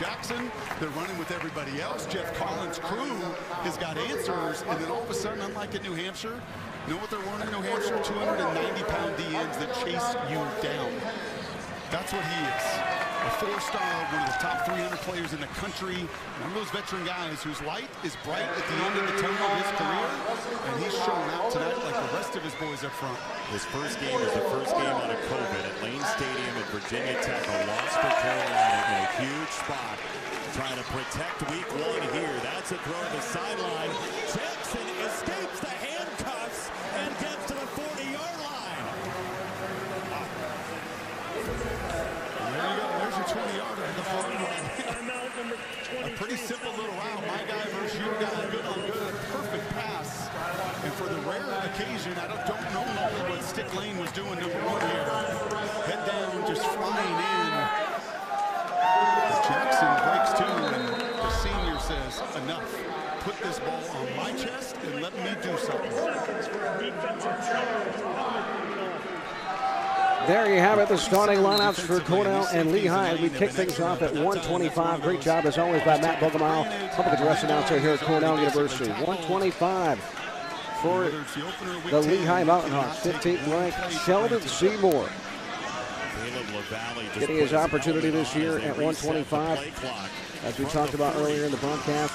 Jackson. They're running with everybody else. Jeff Collins' crew has got answers. And then all of a sudden, unlike at New Hampshire, you know what they're running in New Hampshire? 290-pound DNs that chase you down. That's what he is. A four-star, one of the top 300 players in the country. One of those veteran guys whose light is bright at the end of the tunnel of his career. And he's showing out tonight like the rest of his boys up front. His first game is the first game out of COVID at Lane Stadium at Virginia Tech. A loss for Carolina in a huge spot. Trying to protect week 1 here. That's a throw to the sideline. Jackson escapes the handcuffs and gets to the 40-yard line. There you go. There's your 20-yarder at the 40-yard. A pretty simple little route. My guy versus your guy. Good on good. Perfect pass. And for the rare occasion, I don't know what Stick Lane was doing number 1 here. Head down, just flying in. Jackson breaks 2, and the senior says, enough. Put this ball on my chest and let me do something. There you have it, the starting lineups for Cornell and Lehigh. We kick things off at 125. Great job, as always, by Matt Bogomile, public address announcer here at Cornell University. 125 for the Lehigh Mountain Hawks. 15th ranked Sheldon Seymour getting his opportunity this year at 125. As we talked about earlier in the broadcast,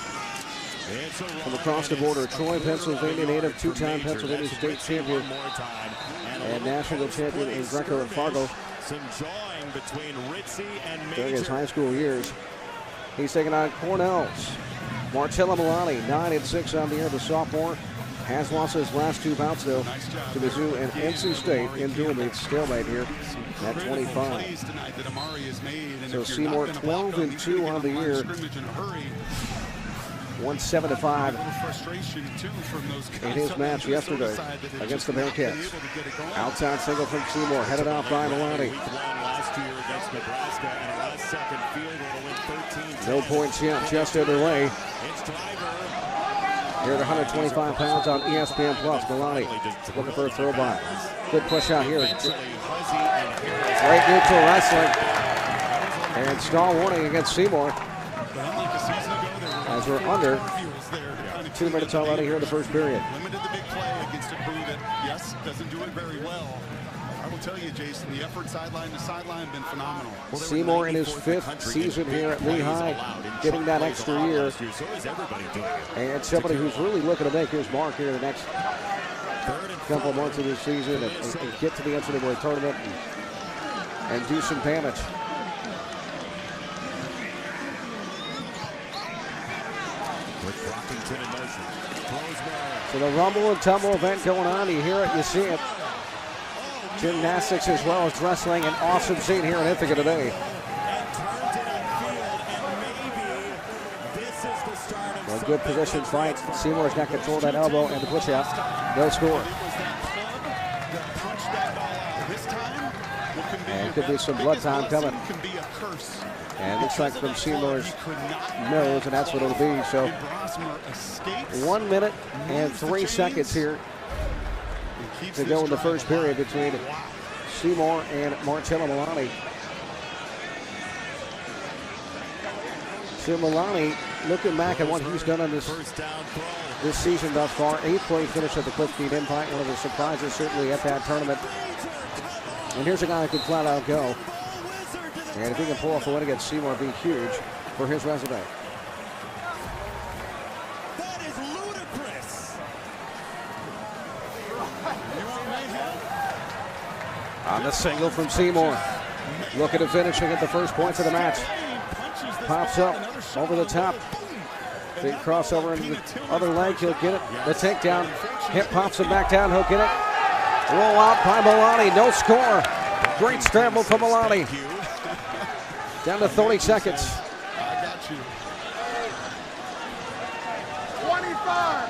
from across the border, Troy, Pennsylvania native, two-time Pennsylvania state champion and national champion in Greco and Fargo during his high school years. He's taking on Cornell's Marcello Milani, 9-6 on the year. The sophomore has lost his last 2 bouts, though, to Mizzou and NC State in dual meets. Stalemate here at 25. So Seymour 12-2 on the year. 1-7-5 in his match yesterday against the Bearcats. Outside single from Seymour, headed out by Milani. No points yet, just underway. Here at 125 pounds on ESPN Plus. Milani looking for a throw by. Good push out here. Great neutral wrestling. And stall warning against Seymour. As we're under 2 minutes already here in the first period. Limited the big play against a crew that, yes, doesn't do it very well. I will tell you, Jason, the effort sideline to sideline has been phenomenal. Seymour in his 5th season here at Lehigh, getting that extra year. And somebody who's really looking to make his mark here in the next couple of months of this season and get to the NCAA tournament and do some damage. So the rumble and tumble event going on. You hear it, you see it. Gymnastics as well as wrestling. An awesome scene here in Ithaca today. Well, good position fight. Seymour's got control of that elbow and the push out. No score. And could be some blood time coming. And looks like from Seymour's nose, and that's what it'll be. So 1 minute and 3 seconds here to go in the first period between Seymour and Marcello Milani. So Milani, looking back at what he's done on this season thus far, 8th place finish at the Cliffgate Impact, one of the surprises certainly at that tournament. And here's a guy who can flat out go. And if he can pull off a win against Seymour, it'd be huge for his resume. That is ludicrous. On the single from Seymour. Looking at finishing at the first points of the match. Pops up over the top. Big crossover into the other leg. He'll get it. The takedown. Hip pops him back down. He'll get it. Roll out by Milani. No score. Great scramble from Milani. Down to 30 seconds. I got you. 25.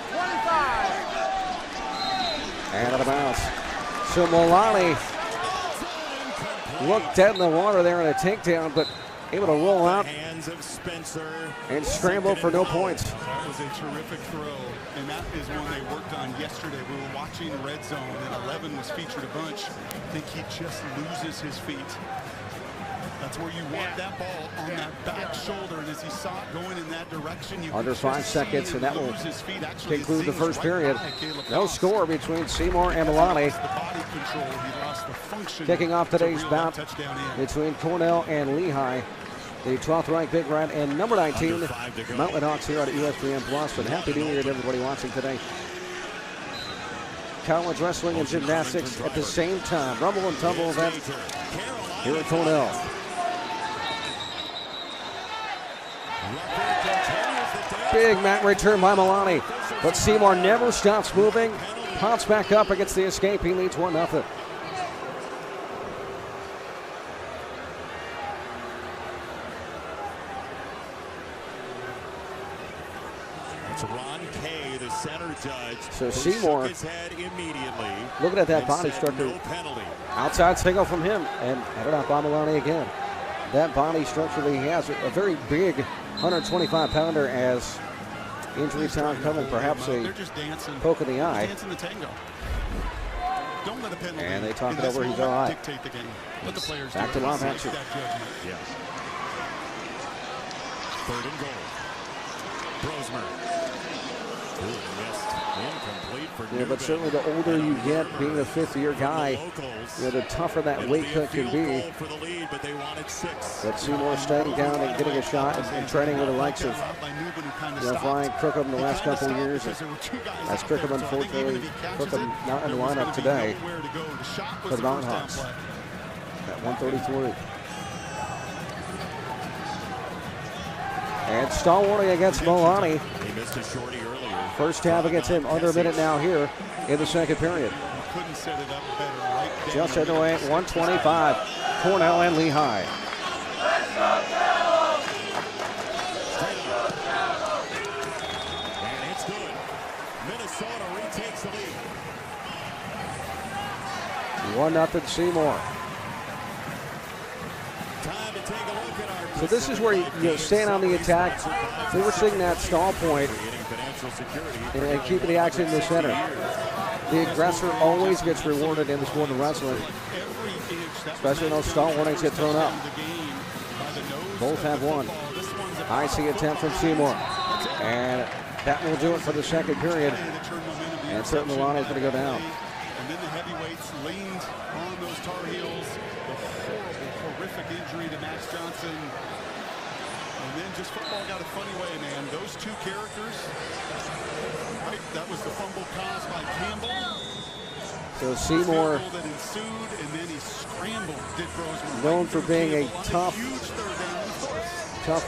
And out of bounds. So Milani looked dead in the water there in a takedown, but able to roll out and scramble for no points. That was a terrific throw, and that is one they worked on yesterday. We were watching the red zone, and 11 was featured a bunch. I think he just loses his feet. That's where you want that ball on that back shoulder. And as he saw it going in that direction, you under 5 seconds, and that will conclude the first period. No score between Seymour and Milani. Kicking off today's bout between Cornell and Lehigh. The 12th ranked Big Red and number 19 Mountain Hawks here at ESPN Plus. And happy New Year to everybody watching today. College wrestling and gymnastics at the same time. Rumble and tumble event here at Cornell. Big mat return by Milani, but Seymour never stops moving. Pops back up against the escape. He leads 1-0. Ron Kay, the center judge. So Seymour his head immediately. Looking at that body structure. No penalty. Outside single from him, and headed out by Milani again. That body structure that he has, a very big 125-pounder as injury time coming, perhaps a poke in the eye. And they talk it over, he's all right. Back to live action. Yeah. 3rd and goal. Brosmer. Missed. Incomplete for Yeah, but certainly the older you get, being a 5th-year guy, the tougher that weight cut can be. But Seymour staying down and getting a shot and training with the likes of Brian Crookham in the last couple of years. That's Crookham, unfortunately. Crookham not in the lineup today for the Mountain Hawks at 133. And stall warning against Milani. He missed a shorty earlier. First half against him, under a minute now here in the second period. Just underway at 125, Cornell and Lehigh. And it's good. Minnesota retakes the lead. 1-0 Seymour. Time to take a look at our So this is where you stand on the attack. We were seeing that stall point and keeping the action in the center. The aggressor always gets rewarded in the sport of wrestling, especially when those stall warnings get thrown up. Both have one. Icy attempt from Seymour. And that will do it for the second period. And certainly Milani is going to go down. And then the heavyweights leaned on those Tar Heels. Horrific injury to Max Johnson. And then just football got a funny way, man. Those two characters, right? That was the fumble caused by Campbell. So Seymour, that ensued, and then he scrambled. Dick Roseman, known for being a tough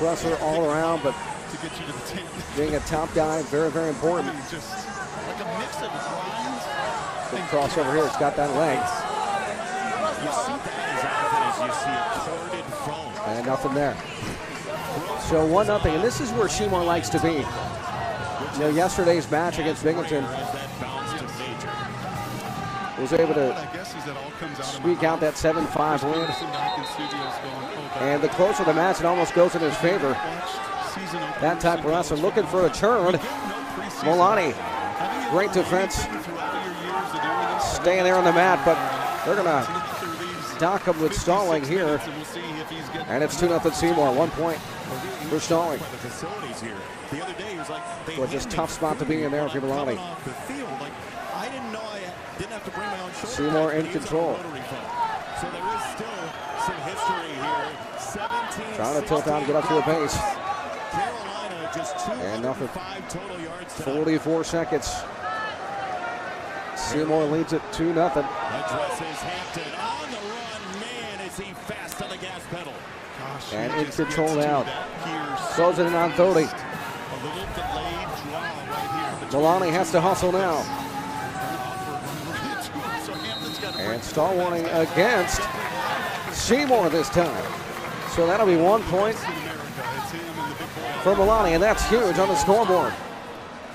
wrestler all around, but to get you to the 10. being a top guy, very, very important. Just like a mix of grinds. Good crossover here. It's got that leg. You see that as often as you see a corded phone. And nothing there. So 1-0, and this is where Seymour likes to be. You know, yesterday's match against Binghamton was able to squeak out that 7-5 win. And the closer the match, it almost goes in his favor. That type of wrestler looking for a turn. Milani, great defense. Staying there on the mat, but they're going to dock him with stalling here. And it's 2-0 Seymour, 1 point for stalling. So just tough spot to be in there for Milani. Seymour in control. So there is still some history here. 17, trying to tilt out and get up to the base. Carolina just 205 total yards. 44 seconds. Seymour leads it 2-0. Addresses Hampton on the run. Man, is he fast on the gas pedal. Gosh, and in control now. Throws it in on 30. Milani has to hustle now. And stall warning against Seymour this time. So that'll be 1 point for Milani, and that's huge on the scoreboard.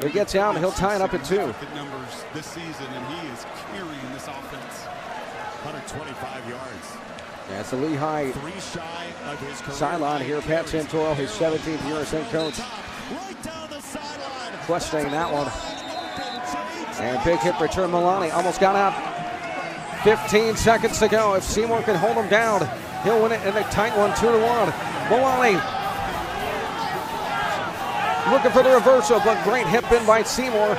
He gets out and he'll tie it up at 2. Numbers this season, and he is carrying this offense. 125 yards. Yeah, it's the Lehigh sideline here. Pat Santoro, his 17th year as head coach. Questioning that one. And big hit return. Milani almost got out. 15 seconds to go. If Seymour can hold him down, He'll win it in a tight one, 2-1. Malani looking for the reversal, but great hip in by Seymour.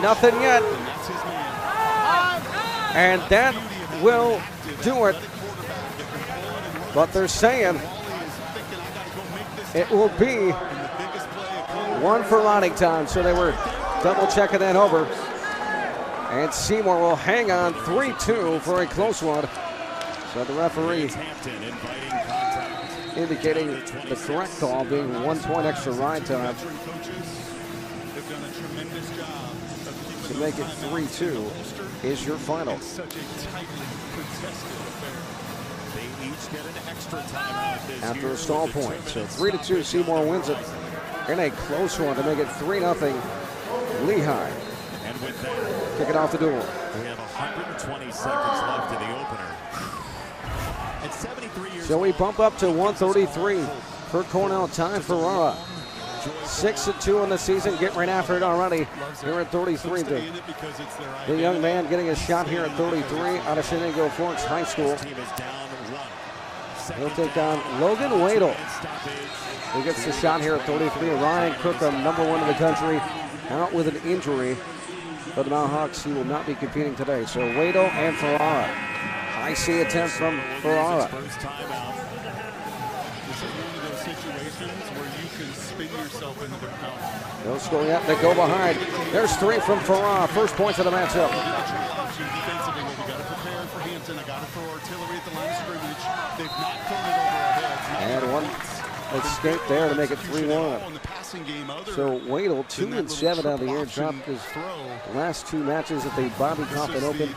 Nothing yet. And that will do it. But they're saying it will be one for Lonnie time. So they were double checking that over. And Seymour will hang on 3-2 for a close one. So the referee indicating the correct call being 1 point extra ride time. To make it 3-2 is your final. After a stall point. So 3-2, Seymour wins it in a close one to make it 3-0 Lehigh. And with that, kick it off the door. We have 120 seconds left in the opener. At 73 years So we bump up to 133 for Cornell. Time Ferrara. 6-2 in the season, getting right after it already here at 33. The young man getting a shot here at 33 out of Shenango Forks High School. He'll take on Logan Wadle. He gets the shot here at 33. Ryan Crookham, #1 in the country, out with an injury. For the Mount Hawks, he will not be competing today. So Wadle and Ferrara. High C attempt from Ferrara. No score yet. They go behind. There's 3 from Ferrara. First points of the matchup. And one escape there to make it 3-1. So Wadle 2-7 out of the year. Dropped his last 2 matches at the Bobby Coffin Open.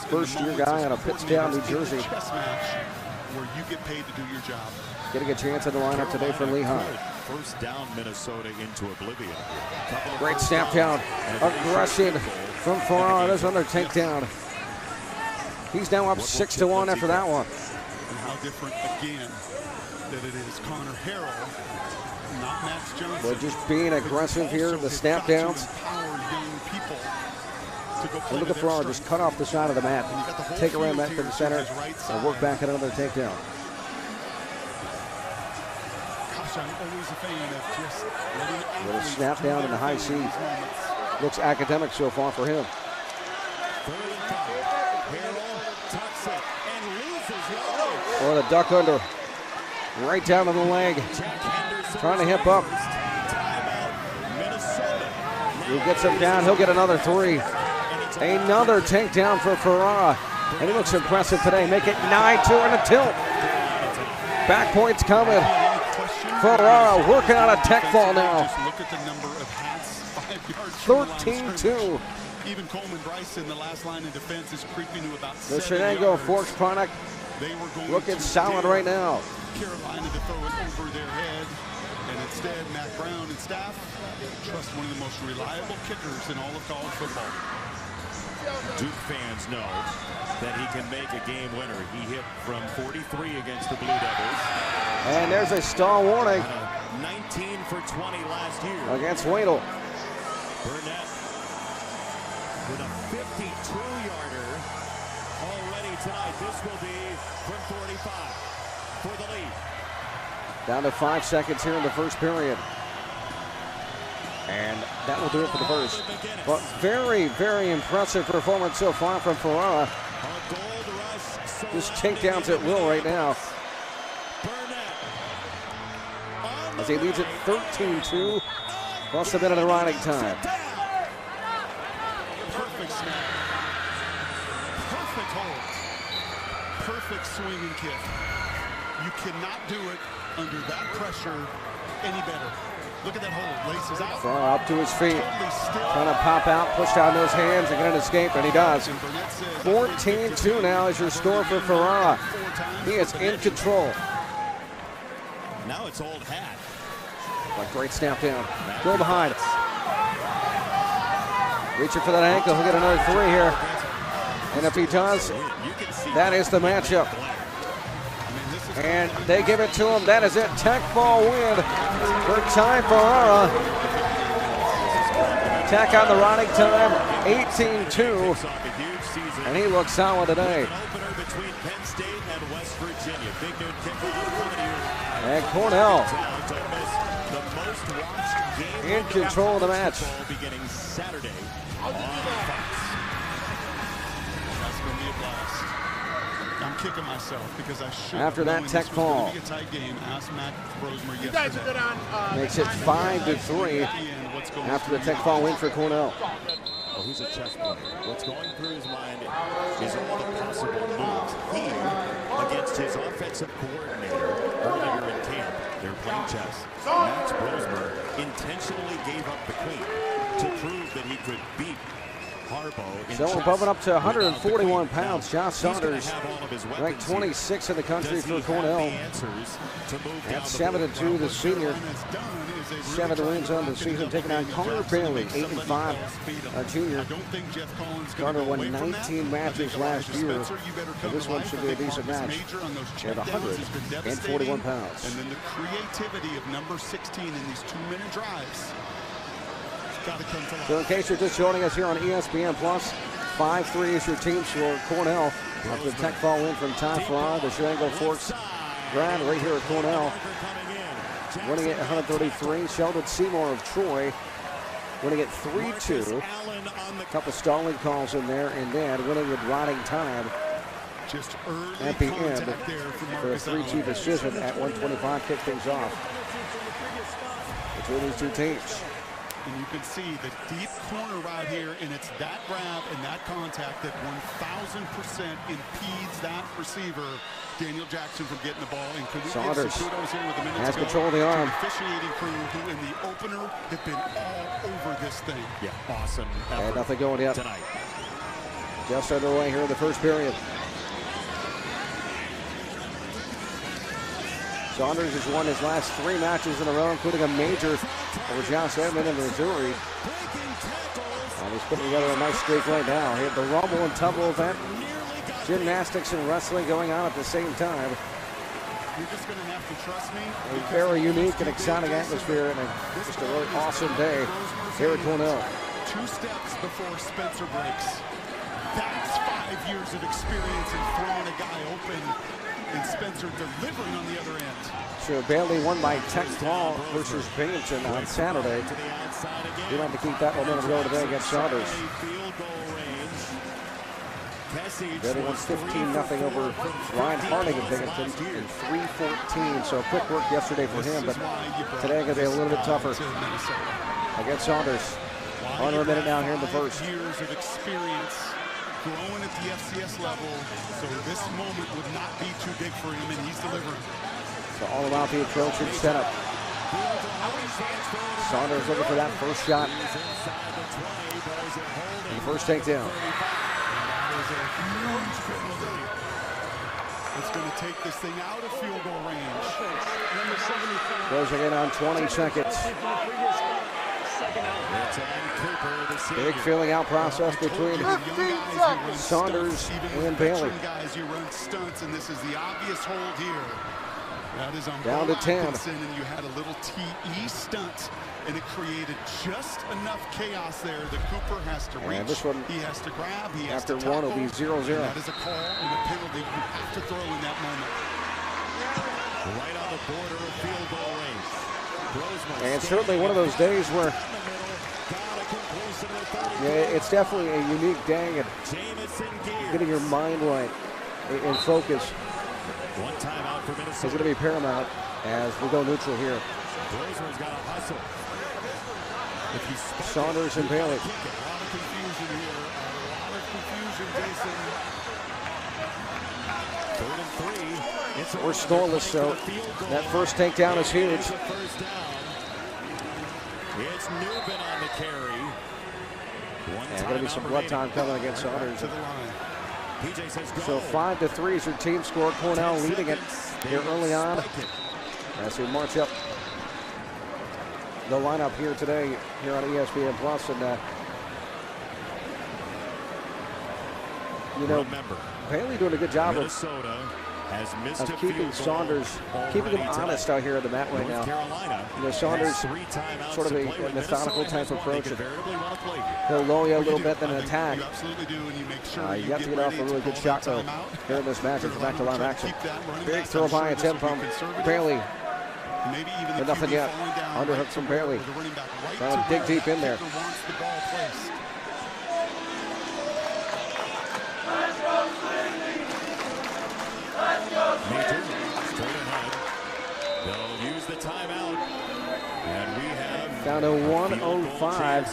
First year guy out of Pittstown, New Jersey. Where you get paid to do your job. Getting a chance in the lineup today for Lehigh. First down Minnesota into oblivion. Great snap down. Aggression from Ferrara. There's another takedown. He's now up 6-1 after that one. And how different again that it is Connor Harrell, not Max Johnson. They're just being aggressive here. The snap downs. Look at Ferrara just cut off the side of the mat. Take around back to the center and work back at another takedown. Little snap down in the high C. Looks academic so far for him. Or the duck under. Right down to the leg. Trying to hip up. He gets him down. He'll get another 3. Another takedown for Ferrara. And he looks impressive today. Make it 9-2 and a tilt. Back points coming. Ferrara working on a tech fall now. Look at the number of hats. 13-2. Even Coleman Bryce in the last line of defense is creeping to about The 7 Shenango yards. Forks product looking solid right now. Carolina to throw it over their head. And instead, Matt Brown and staff trust one of the most reliable kickers in all of college football. Duke fans know that he can make a game winner. He hit from 43 against the Blue Devils. And there's a stall warning. 19 for 20 last year. Against Wadle. Burnett with a 52-yarder already tonight. This will be from 45 for the lead. Down to 5 seconds here in the first period. And that will do it for the first. But very, very impressive performance so far from Ferrara. Just takedowns at will right now. As he leads it 13-2, plus a minute of riding time. Perfect snap. Perfect hold. Perfect swing and kick. You cannot do it under that pressure any better. Look at that hold. Laces out. Ferrara up to his feet. Trying to pop out, push down those hands and get an escape, and he does. 14-2 now is your score for Ferrara. He is in control. Now it's old hat. Like great snap down. Go behind. Reaching for that ankle. He'll get another 3 here. And if he does, that is the matchup. And they give it to him. That is it. Tech ball win for Ty Ferrara. Tech on the running time, 18-2. And he looks solid today. Between Penn State and West Virginia. Big noon kickoff. And Cornell The most watched game in control of the match. Beginning Saturday on Fox. That's going to be a blast. I'm kicking myself because I should. After that Tech fall. Be a tight game. Ask Matt Rosemer You guys are good on. Makes it 5-3 after the Tech fall win for Cornell. Well, he's a chess player. What's going through his mind is all the possible moves here against his offensive coordinator earlier in camp. They're playing chess. Max Brosmer intentionally gave up the queen to prove that he could beat Harbaugh. So we're bumping up to 141 pounds. Josh Saunders ranked 26 in the country for Cornell. At 7-2, the senior. 7 wins on the season, taking on Carter Bailey, 8-5, a junior. Carter won 19 matches last year, so this one should be a decent match at 141 pounds. And then the creativity of number 16 in these 2-minute drives. So in case you're just joining us here on ESPN Plus, 5-3 is your team for Cornell. After the Tech fall win from Ty Farrar, the Shenango Forks grad right here at Cornell. Winning it 133. Sheldon Seymour of Troy winning it 3-2. A couple stalling calls in there, and then winning with riding time at the end for a 3-2 decision at 125. Kick things off between these two teams. And you can see the deep corner right here, and it's that grab and that contact that 1,000% impedes that receiver, Daniel Jackson, from getting the ball. And can we Saunders give some kudos here with the minutes has to go control of the arm. to the officiating crew, who in the opener have been all over this thing. Yeah, awesome. And nothing going yet. Tonight. Just underway here in the first period. Saunders has won his last 3 matches in a row, including a major over Josh Edmond in Missouri. And he's putting together a nice streak right now. He had the rumble and tumble event, gymnastics and wrestling going on at the same time. You're just going to have to trust me. A very unique and exciting atmosphere, and just a really awesome day here at Cornell. 2 steps before Spencer breaks. That's 5 years of experience in throwing a guy open, and Spencer delivering on the other end. So Bailey won by Tech Fall versus Binghamton on Saturday. He'll have to keep that momentum going today against Saunders. Bailey won 15-0 over Ryan Harding of Binghamton in 3-14. So quick work yesterday for him, but today going to be a little bit tougher against Saunders. Under a minute down here in the first. Years of experience growing at the FCS level, so this moment would not be too big for him, and he's delivering. So all about the approach and setup. Saunders looking for that first shot. And the first takedown. It's going to take this thing out of field goal range. Closing in on 20 seconds. Big filling out process between Saunders and Bailey. Guys, you run stunts, and this is the obvious hold here. That is on down to 10. And you had a little TE stunt, and it created just enough chaos there that Cooper has to reach. And this one, he has to grab. He has after to one, will be 0-0. That is a call and a penalty you have to throw in that moment. Right on the border of field goal range. And certainly one of those days where it's definitely a unique day, and getting your mind right and focus One timeout for Minnesota. is going to be paramount as we go neutral here. Roseman's got to hustle. Saunders and Bailey. A lot of confusion here. A lot of confusion, Jason. 3rd and 3. We're scoreless, so that first takedown is huge. It's Newman on the carry. And going to be some blood time coming against Saunders. So 5-3 is your team score. Cornell leading it here early on as we march up the lineup here today here on ESPN Plus. And you know, Bailey doing a good job of has missed of a keeping field Saunders, goal keeping him already honest tonight. out here at the mat right North now. Carolina You know, Saunders, has 3 timeouts sort of to a play with. methodical Minnesota type has one approach. they veritably want to play here. He'll lower you a Well, little you bit, do. then I think attack. You absolutely do, and you make sure You have to get off a ready really to good call shot, that though, timeout. here in this match. It's back to live action. Keep that running Big back. throw I'm sure by this attempt will be from conservative. Bailey. Maybe even the But nothing QB yet. falling down Underhook right from to where Bailey. the running back right Trying to to dig where deep the in there. kicker wants the ball placed. Major straight ahead. They'll use the timeout. And we have Down to a field goal 1:05 chance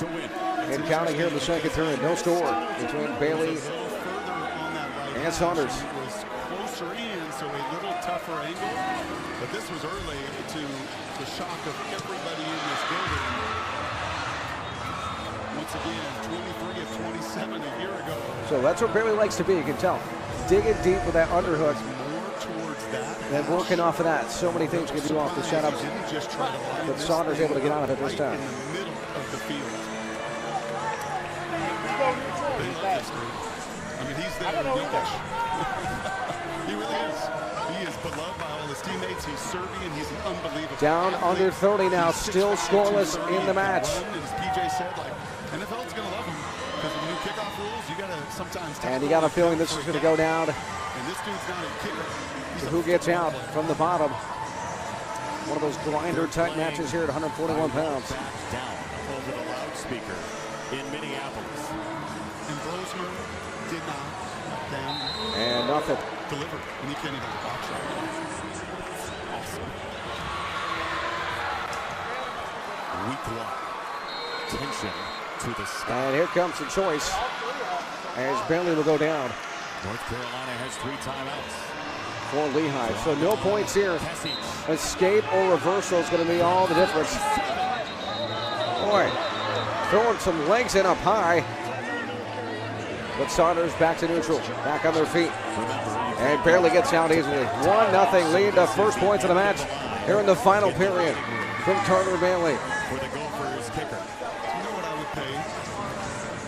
to win. and counting here in the second period. No score between Bailey A little further on that right and Saunders. It was closer in, so a little tougher angle. But this was early to the shock of everybody in this building. Once again, 23 of 27 a year ago. So that's what Bailey likes to be, you can tell. Digging deep with that underhook More towards that. and working off of that. So many things you can do off the setups. Didn't just try to line But this Saunders thing able to get out of it this right time. in the middle of the field. They love this dude. I mean, he's there youngish. He really is. He is beloved by all his teammates. He's Serbian. He's an unbelievable Down athlete. under 30 now, He's still 6'5", scoreless 230, in the and can match. run, and as PJ said, like, NFL's going to love him because of the new kickoff rules. You got to sometimes. And you got a feeling this is going to go down. And this dude's not a kicker. He's a Who gets football out player. from the bottom? One of those grinder type matches here at 141 pounds. Back down over the loudspeaker in Minneapolis. And Brosmer did not down And nothing. deliver, and he can't even watch it. Awesome. Week 1. Tension to the sky. And here comes the choice as Bailey will go down North Carolina has 3 timeouts. for Lehigh. So no points here. Kessies. Escape or reversal is going to be all the difference. Boy, throwing some legs in up high. But Saunders back to neutral, back on their feet. And barely gets out easily. 1-0 lead, the first points of the match here in the final period from Carter Bailey. For the Gophers kicker. You know what I would pay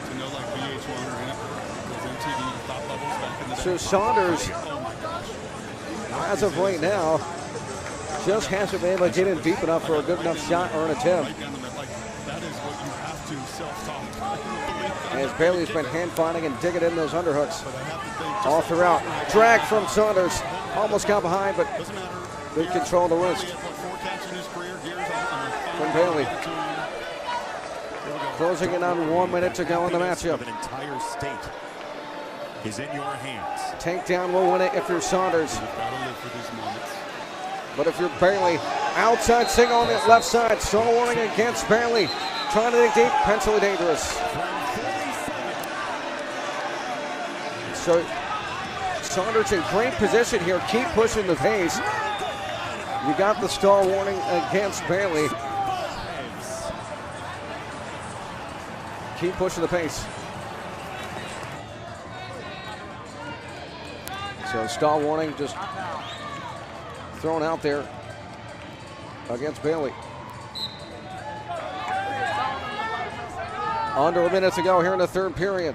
to know like VH1 or those MTV top levels back in the day? So Saunders, Oh my gosh. as of right now, just hasn't been able to get in deep enough for a good enough shot or an attempt. Right down the middle, like, that is what you have to self-talk. I don't believe that. As Bailey's been hand finding and digging in those underhooks But I have to think just all throughout. Drag from Saunders. Almost got behind, but doesn't matter. good control of the wrist He had, what, 4 catches in his career. Gears on from Bailey. Here we go. Closing in on 1 minute to go in the Happiness matchup. of an entire state is in your hands. Takedown will win it if you're Saunders. You've got to live for these moments. But if you're Bailey, outside single on the left side. Star warning against Bailey. Trying to dig deep, pencilly dangerous. So Saunders in great position here. Keep pushing the pace. You got the star warning against Bailey. Keep pushing the pace. So star warning just thrown out there against Bailey. Under a minute to go here in the third period.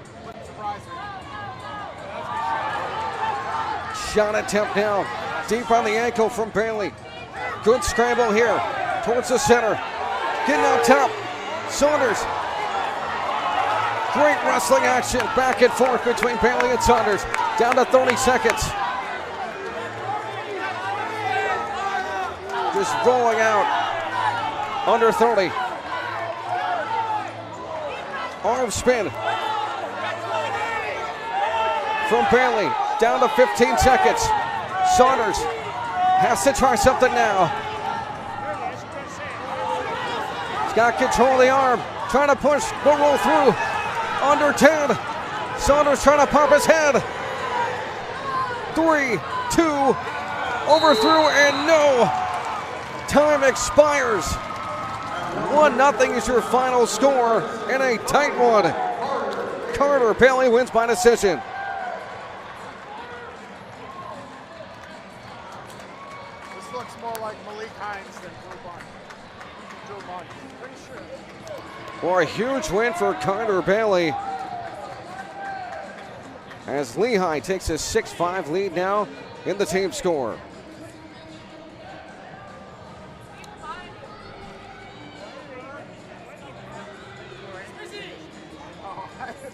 Shot attempt now. Deep on the ankle from Bailey. Good scramble here towards the center. Getting on top. Saunders. Great wrestling action back and forth between Bailey and Saunders. Down to 30 seconds. Just rolling out. Under 30. Arm spin. From Bailey. Down to 15 seconds. Saunders has to try something now. He's got control of the arm. Trying to push, but roll through. Under 10. Saunders trying to pop his head. 3, 2, overthrew, and no. Time expires. 1-0 is your final score in a tight one. Carter Bailey wins by decision. This looks more like Malik Hines than Drew Bunch. Pretty sure. For a huge win for Carter Bailey. as Lehigh takes a 6-5 lead now in the team score.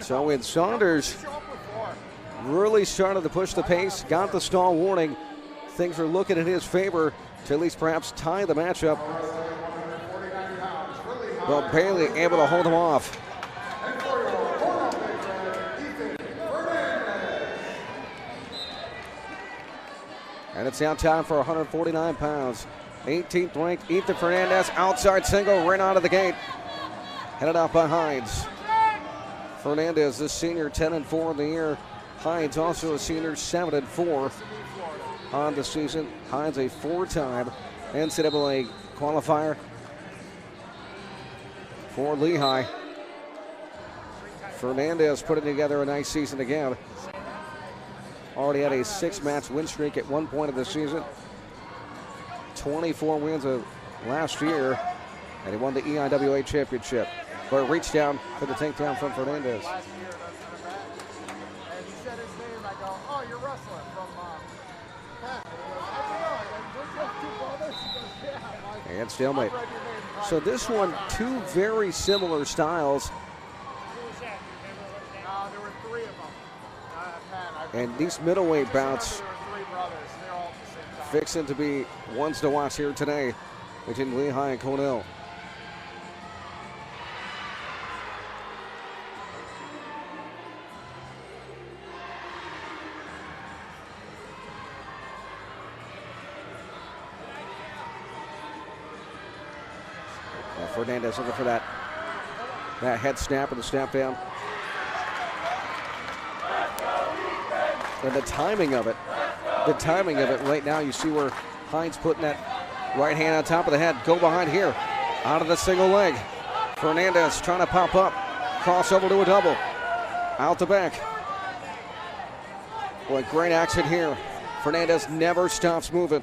So when Saunders really started to push the pace, got the stall warning, things are looking in his favor to at least perhaps tie the matchup. But Bailey able to hold him off. And it's now time for 149 pounds. 18th ranked Ethan Fernandez, outside single, right out of the gate. Headed out by Hines. Fernandez, the senior, 10-4 in the year. Hines also a senior, 7-4 on the season. Hines a 4-time NCAA qualifier for Lehigh. Fernandez putting together a nice season again. Already had a 6-match win streak at one point of the season. 24 wins of last year, and he won the EIWA championship. But reached down for the takedown from Fernandez. Last year, and he said his name. I go, oh, you're wrestling from Penn. He goes, yeah. And stalemate. So this one, two very similar styles. There were 3 of them. And these middleweight bouts There were 3 brothers. They're all at the same time. fixing to be ones to watch here today between Lehigh and Cornell. Fernandez looking for that head snap or the snap down. And the timing of it right now, you see where Hines putting that right hand on top of the head. Go behind here, out of the single leg. Fernandez trying to pop up, cross over to a double. Out the back. Boy, great action here. Fernandez never stops moving.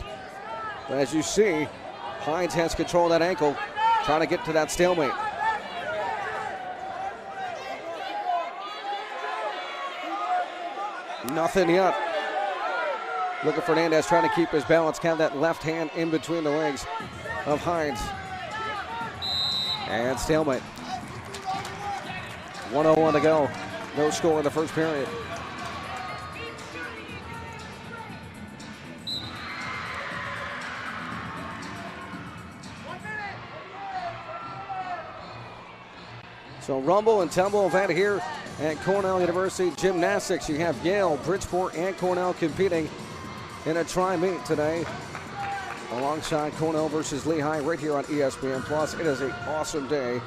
But as you see, Hines has control of that ankle, trying to get to that stalemate. Nothing yet. Look at Fernandez trying to keep his balance, kind of that left hand in between the legs of Hines. And stalemate. 1:01 to go. No score in the first period. So rumble and tumble event here at Cornell University Gymnastics. You have Yale, Bridgeport, and Cornell competing in a tri-meet today alongside Cornell versus Lehigh right here on ESPN Plus. It is an awesome day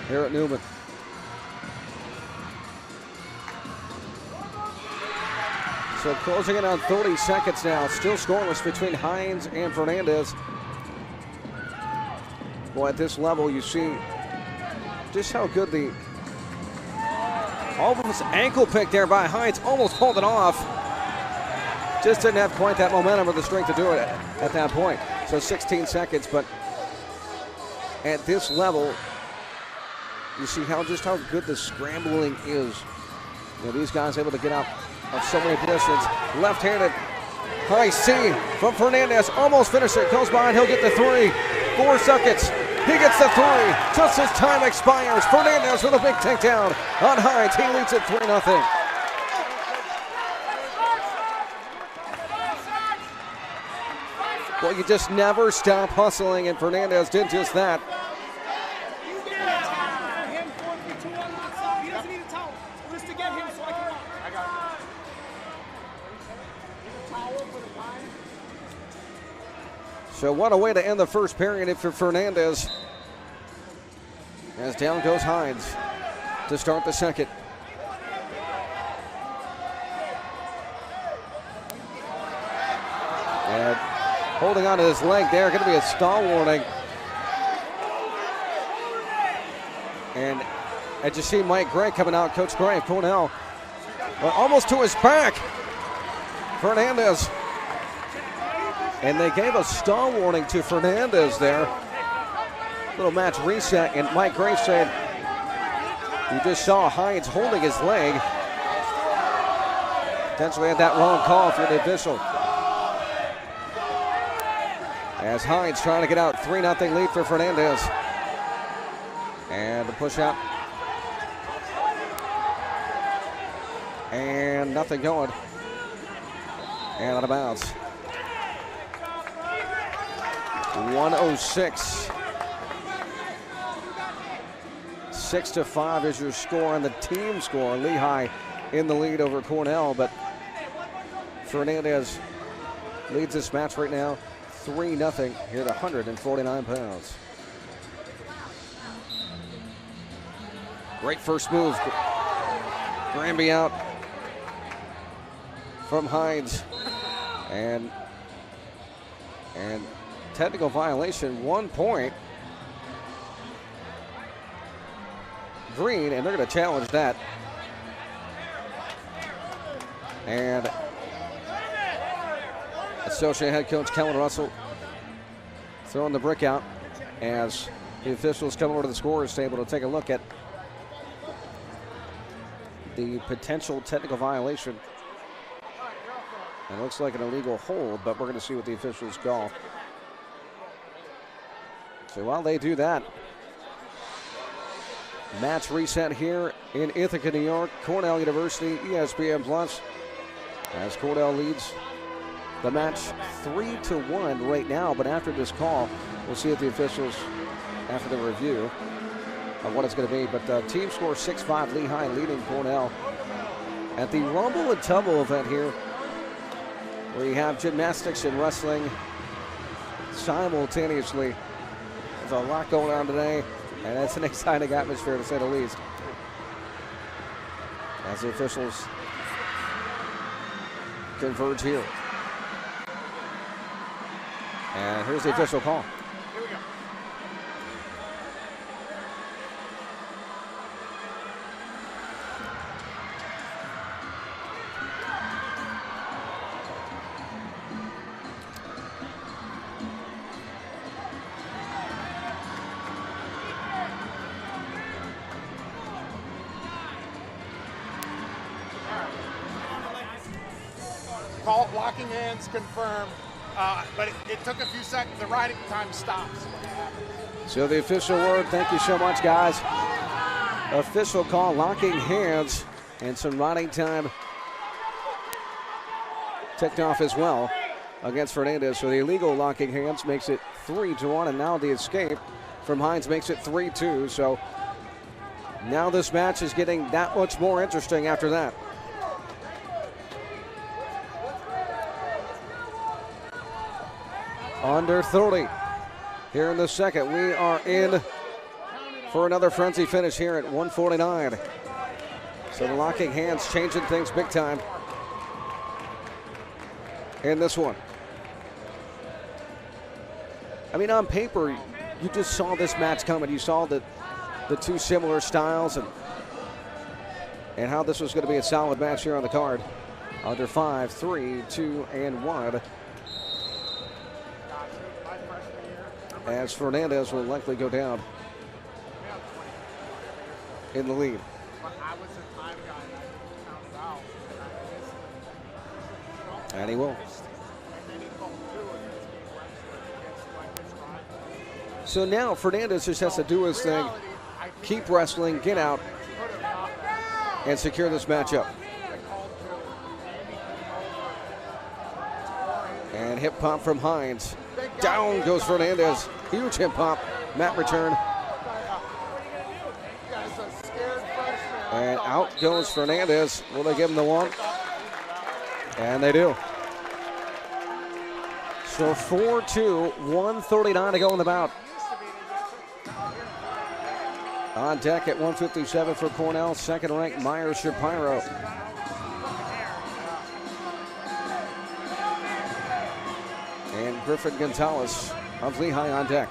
here at Newman. So closing in on 30 seconds now. Still scoreless between Hines and Fernandez. Well, at this level, you see just how good the almost ankle pick there by Hines, almost pulled it off. Just didn't have quite that momentum or the strength to do it at that point. So 16 seconds, but at this level, you see just how good the scrambling is. You know, these guys able to get out of so many positions. Left-handed high C from Fernandez, almost finished it. Goes behind, he'll get the 3. 4 seconds. He gets the 3. Just as time expires, Fernandez with a big takedown on Hines. He leads it 3-0. Well, you just never stop hustling, and Fernandez did just that. So what a way to end the first period for Fernandez. As down goes Hines to start the second. And holding on to his leg there, going to be a stall warning. And as you see Mike Gray coming out, Coach Gray of Cornell, well, almost to his back. Fernandez. And they gave a stall warning to Fernandez there. Little match reset, and Mike Gray said You just saw Hines holding his leg. Potentially had that wrong call for the official. As Hines trying to get out, 3-0 lead for Fernandez. And the push out. And nothing going. And out of bounds. 106. 6-5 is your score on the team score. Lehigh in the lead over Cornell, but Fernandez leads this match right now 3-0 here at 149 pounds. Great first move. Granby out from Hines. And technical violation, 1 point. Green, and they're going to challenge that. And associate head coach Kellen Russell throwing the brick out as the officials come over to the scorer's table to take a look at the potential technical violation. It looks like an illegal hold, but we're going to see what the officials call. So while they do that, match reset here in Ithaca, New York. Cornell University, ESPN Plus, as Cornell leads the match 3-1 right now. But after this call, we'll see if the officials, after the review of what it's going to be. But team score 6-5, Lehigh leading Cornell at the Rumble and Tumble event here, where you have gymnastics and wrestling simultaneously. There's a lot going on today, and it's an exciting atmosphere to say the least, as the officials converge here. And here's the official call. Here we go. Call locking hands confirmed, but it took a few seconds. The riding time stops. So the official word, thank you so much, guys. Official call, locking hands, and some riding time ticked off as well against Fernandez. So the illegal locking hands makes it 3-1, and now the escape from Hines makes it 3-2. So now this match is getting that much more interesting after that. Under 30 here in the second. We are in for another frenzy finish here at 149. So the locking hands changing things big time in this one. I mean, on paper, you just saw this match coming. You saw the two similar styles and how this was going to be a solid match here on the card. Under 5, 3, 2, and 1. As Fernandez will likely go down in the lead. And he will. So now Fernandez just has to do his thing, keep wrestling, get out, and secure this matchup. And hip pop from Hines. Down goes Fernandez. Huge hip hop. Mat return. And out goes Fernandez. Will they give him the one? And they do. So 4-2, 1:39 to go in the bout. On deck at 157 for Cornell, second ranked Myers Shapiro. And Griffin Gonzalez of Lehigh on deck.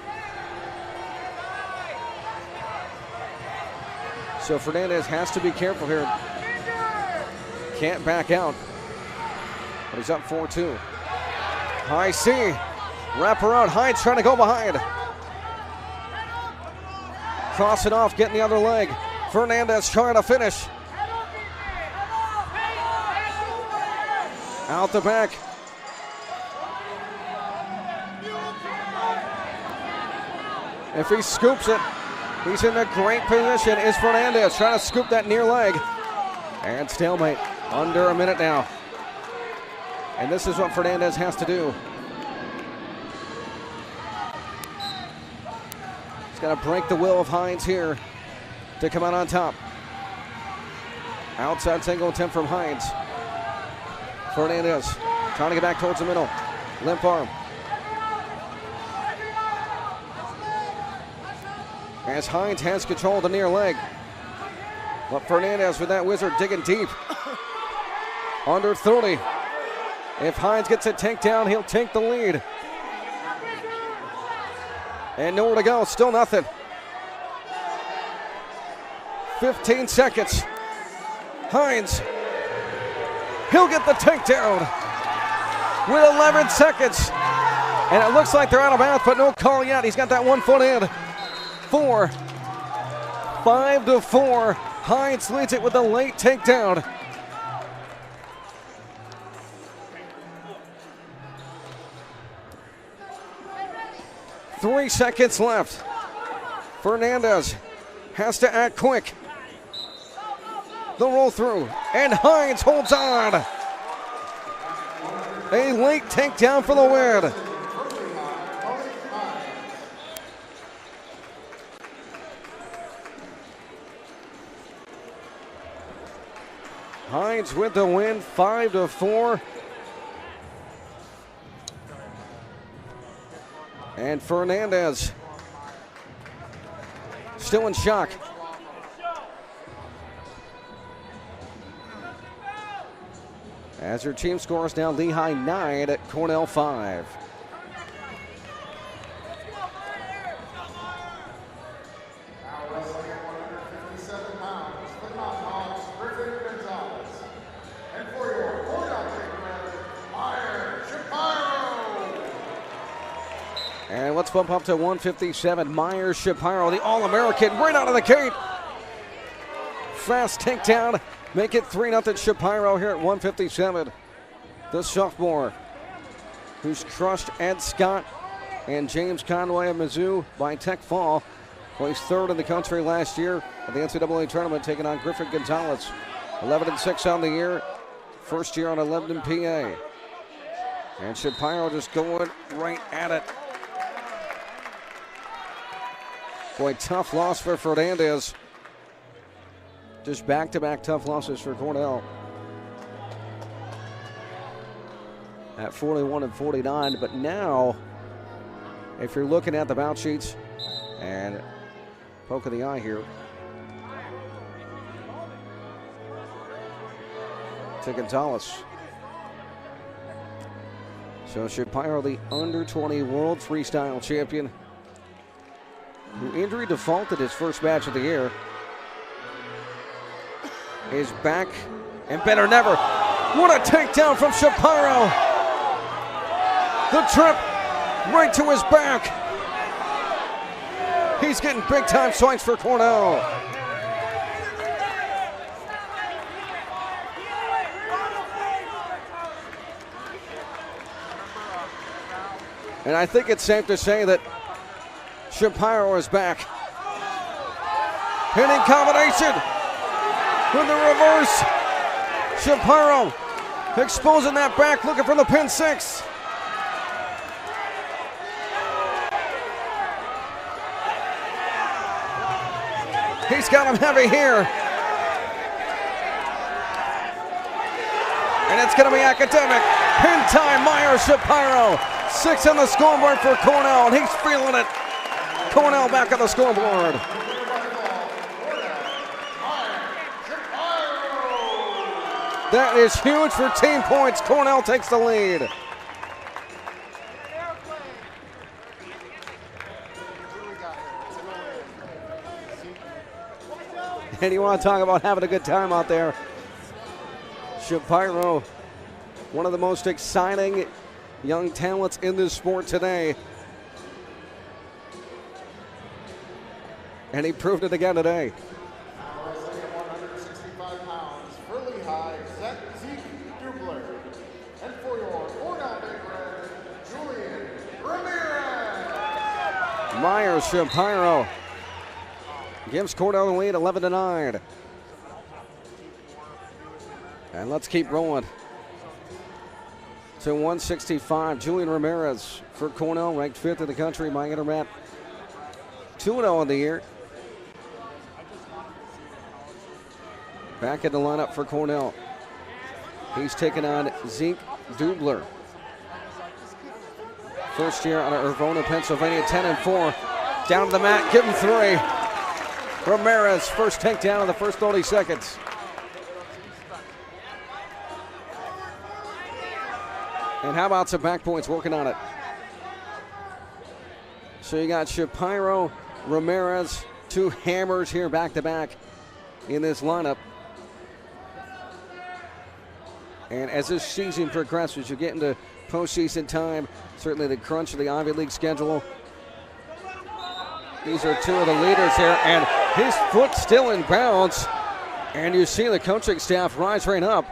So Fernandez has to be careful here. Can't back out. But he's up 4-2. High C. Wrap around. Hines trying to go behind. Cross it off, getting the other leg. Fernandez trying to finish. Out the back. If he scoops it, he's in a great position. Is Fernandez trying to scoop that near leg. And stalemate. Under a minute now. And this is what Fernandez has to do. He's got to break the will of Hines here to come out on top. Outside single attempt from Hines. Fernandez trying to get back towards the middle. Limp arm. As Hines has control of the near leg. But Fernandez with that wizard digging deep. Under 30. If Hines gets a takedown, he'll take the lead. And nowhere to go, still nothing. 15 seconds. Hines. He'll get the takedown with 11 seconds. And it looks like they're out of bounds, but no call yet. He's got that 1 foot in. 5-4. Hines leads it with a late takedown. Three seconds left. Fernandez has to act quick. The roll through, and Hines holds on. A late takedown for the win. Hines with the win, 5-4. And Fernandez still in shock. As your team scores now, Lehigh 9 at Cornell 5. And let's bump up to 157. Myers Shapiro, the All-American, right out of the gate. Fast takedown. Make it 3-0 Shapiro here at 157. The sophomore who's crushed Ed Scott and James Conway of Mizzou by Tech Fall. Placed third in the country last year at the NCAA tournament, taking on Griffin Gonzalez. 11-6 on the year. First year on 11 PA. And Shapiro just going right at it. Boy, tough loss for Fernandez. Just back-to-back tough losses for Cornell. At 41-49, but now, if you're looking at the bout sheets and poke of the eye here to Gonzalez. So Shapiro, the under-20 world freestyle champion, who injury defaulted his first match of the year, is back and better never. What a takedown from Shapiro. The trip right to his back. He's getting big time swings for Cornell. And I think it's safe to say that Shapiro is back. Hitting combination with the reverse. Shapiro exposing that back, looking for the pin 6. He's got him heavy here. And it's going to be academic. Pin time, Myers Shapiro. 6 on the scoreboard for Cornell, and he's feeling it. Cornell back on the scoreboard. That is huge for team points. Cornell takes the lead. And you want to talk about having a good time out there. Shapiro, one of the most exciting young talents in this sport today. And he proved it again today. Myers, Shapiro gives Cornell the lead 11-9. And let's keep rolling to 165. Julian Ramirez for Cornell, ranked 5th in the country by Intermat. 2-0 in the year. Back in the lineup for Cornell. He's taking on Zeke Dubler. First year out of Irvona, Pennsylvania, 10-4. Down to the mat, give him 3. Ramirez, first takedown in the first 30 seconds. And how about some back points working on it? So you got Shapiro, Ramirez, 2 hammers here back-to-back in this lineup. And as this season progresses, you get into postseason time, certainly the crunch of the Ivy League schedule. These are 2 of the leaders here, and his foot still in bounds. And you see the coaching staff rise right up.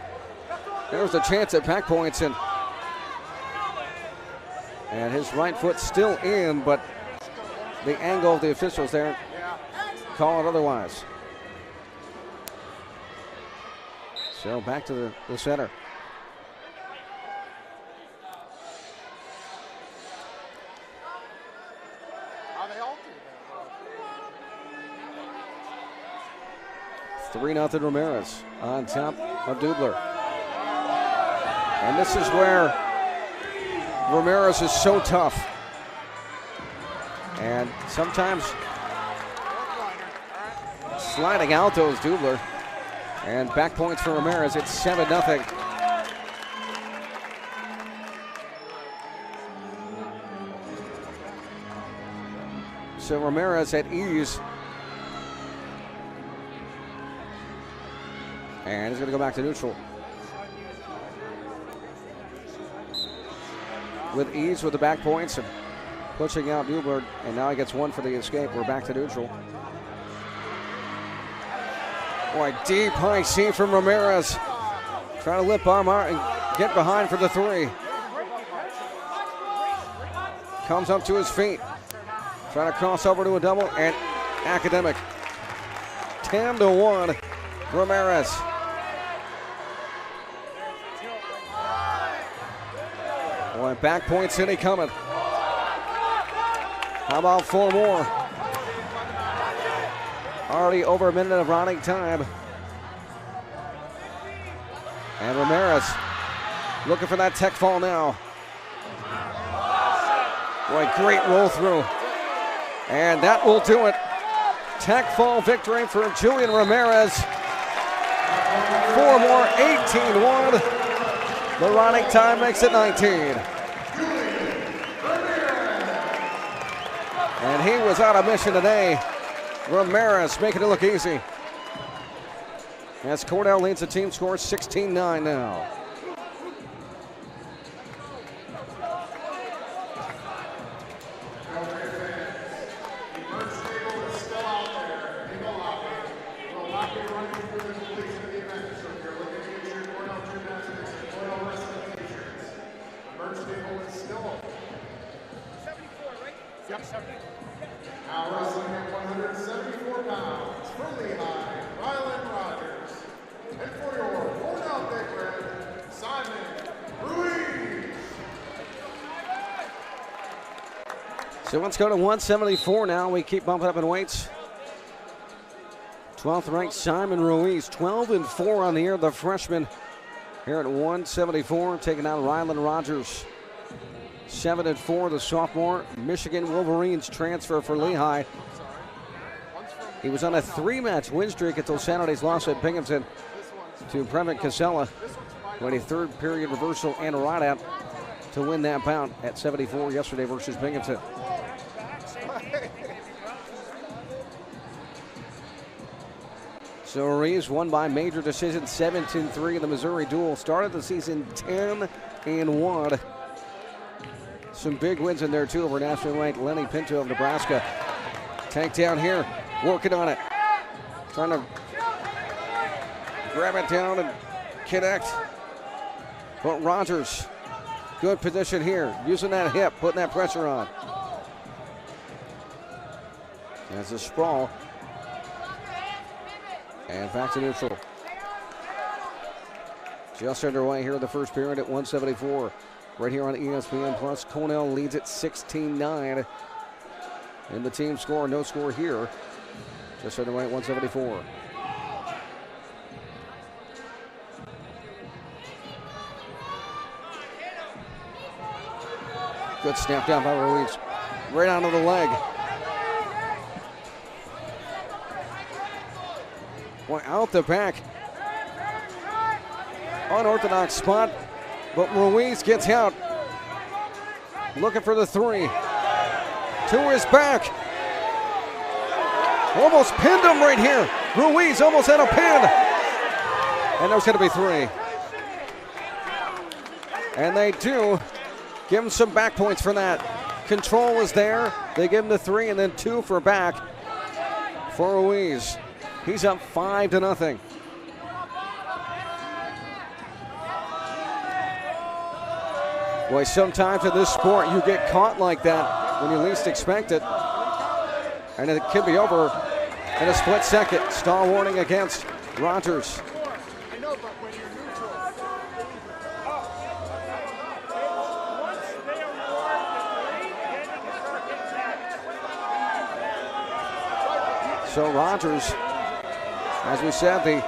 There's a chance at back points, and his right foot still in, but the angle of the officials there call it otherwise. So back to the center. How they all do 3-0 Ramirez on top of Dubler. And this is where Ramirez is so tough. And sometimes sliding out those Dubler. And back points for Ramirez. It's 7-0. So Ramirez at ease. And he's going to go back to neutral. With ease with the back points and pushing out Dubler. And now he gets 1 for the escape. We're back to neutral. Boy, deep high C from Ramirez. Trying to lip arm out and get behind for the 3. Comes up to his feet. Trying to cross over to a double, and academic. 10-1, Ramirez. Boy, back point city coming. How about 4 more? Already over a minute of running time. And Ramirez looking for that tech fall now. Boy, great roll through. And that will do it. Tech fall victory for Julian Ramirez. 4 more, 18-1. The running time makes it 19. And he was on a mission today. Ramirez making it look easy. As Cornell leads the team score 16-9 now. Now wrestling at 174 pounds for Lehigh, Rylan Rogers. And for your Cornell Big Red, Simon Ruiz. So let's go to 174 now. We keep bumping up in weights. 12th ranked Simon Ruiz, 12-4 on the year. The freshman here at 174, taking out Rylan Rogers. 7-4, the sophomore. Michigan Wolverines transfer for Lehigh. He was on a 3-match win streak until Saturday's loss at Binghamton to Previn Casella, when a 3rd period reversal and a rideout to win that bout at 74 yesterday versus Binghamton. So Ruiz won by major decision, 17-3 in the Missouri duel. Started the season 10-1. Some big wins in there, too, over nationally ranked Lenny Pinto of Nebraska. Takedown here, working on it. Trying to grab it down and connect. But Rogers, good position here, using that hip, putting that pressure on. As a sprawl. And back to neutral. Just underway here in the first period at 174. Right here on ESPN Plus. Cornell leads at 16-9. In the team score, no score here. Just underway at 174. Good snap down by Ruiz. Right onto the leg. Boy, out the back. Unorthodox spot, but Ruiz gets out. Looking for the three. To his back. Almost pinned him right here. Ruiz almost had a pin. And there's going to be three. And they do give him some back points for that. Control is there. They give him the three and then two for back for Ruiz. He's up 5-0. Boy, sometimes in this sport you get caught like that when you least expect it. And it can be over in a split second. Stall warning against Rogers. So Rogers, as we said, the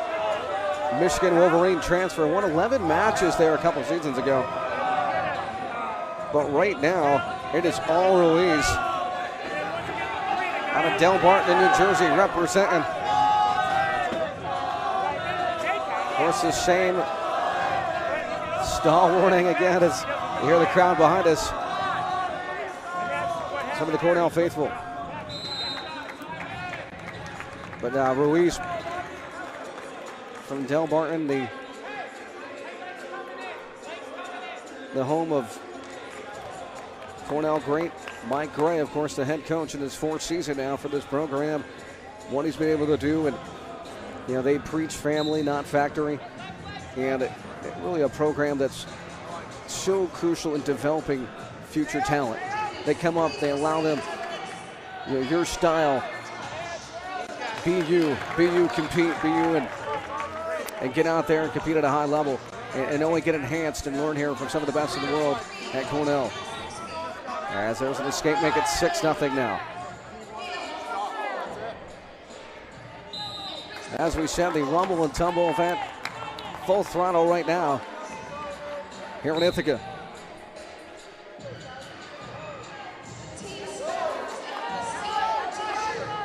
Michigan Wolverine transfer, won 11 matches there a couple seasons ago. But right now, it is all Ruiz out of Del Barton in New Jersey representing. Of course, the same stall warning again as you hear the crowd behind us. Some of the Cornell faithful. But Ruiz from Del Barton, the home of Cornell great Mike Gray, of course, the head coach in his fourth season now for this program. What he's been able to do, and they preach family, not factory, and really a program that's so crucial in developing future talent. They come up, they allow them, your style. Be you, compete, be you, and get out there and compete at a high level, and only get enhanced and learn here from some of the best in the world at Cornell. As there's an escape, make it 6-0 now. As we said, the rumble and tumble event, full throttle right now here in Ithaca.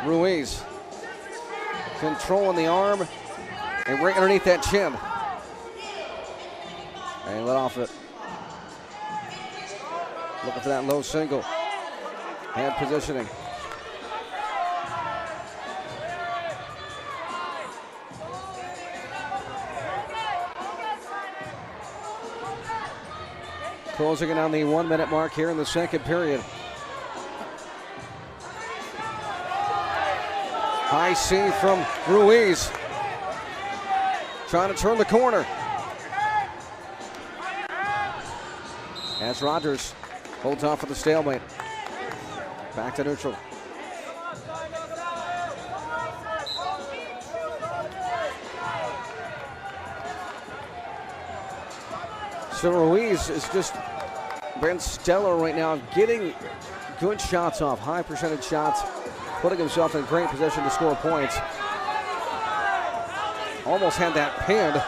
Ruiz. Controlling the arm and right underneath that chin. And let off it. Looking for that low single. Hand positioning. Closing in on the 1 minute mark here in the second period. High C from Ruiz. Trying to turn the corner. As Rogers holds off for the stalemate. Back to neutral. So Ruiz has just been stellar right now, getting good shots off, high percentage shots, putting himself in great position to score points. Almost had that pinned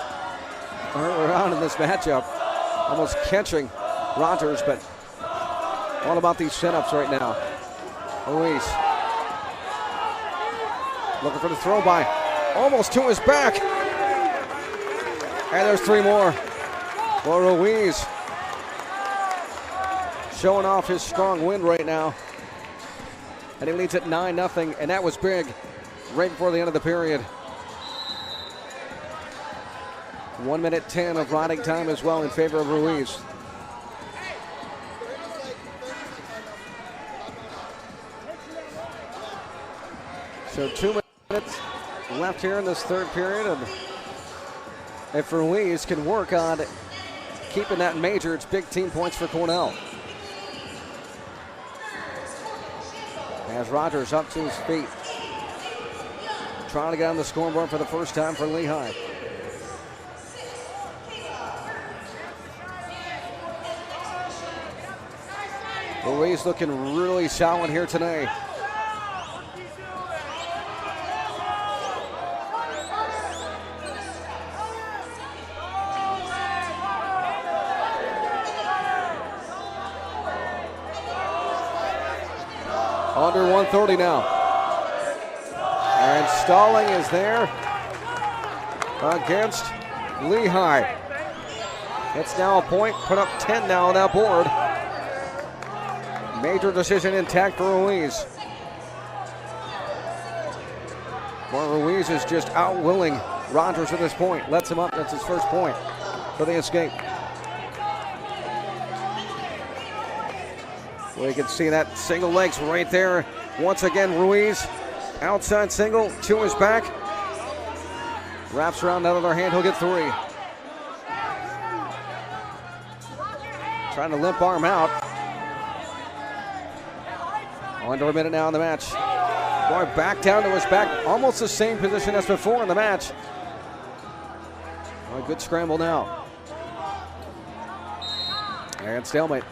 earlier on in this matchup, almost catching Rogers, but all about these setups right now. Ruiz looking for the throw by, almost to his back. And there's three more for Ruiz. Showing off his strong wind right now. And he leads at 9-0, and that was big right before the end of the period. 1 minute 10 of riding time as well in favor of Ruiz. So 2 minutes left here in this third period, and if Ruiz can work on keeping that major, it's big team points for Cornell. As Rogers up to his feet. Trying to get on the scoreboard for the first time for Lehigh. Ruiz looking really solid here today. Under 130 now. And Stalling is there against Lehigh. It's now a point, put up 10 now on that board. Major decision intact for Ruiz. Well, Ruiz is just outwilling Rogers at this point. Lets him up, that's his first point for the escape. Well, you can see that single legs right there. Once again, Ruiz, outside single to his back. Wraps around that other hand, he'll get 3. Trying to limp arm out. Under a minute now in the match. Boy, back down to his back. Almost the same position as before in the match. Oh, good scramble now. And stalemate.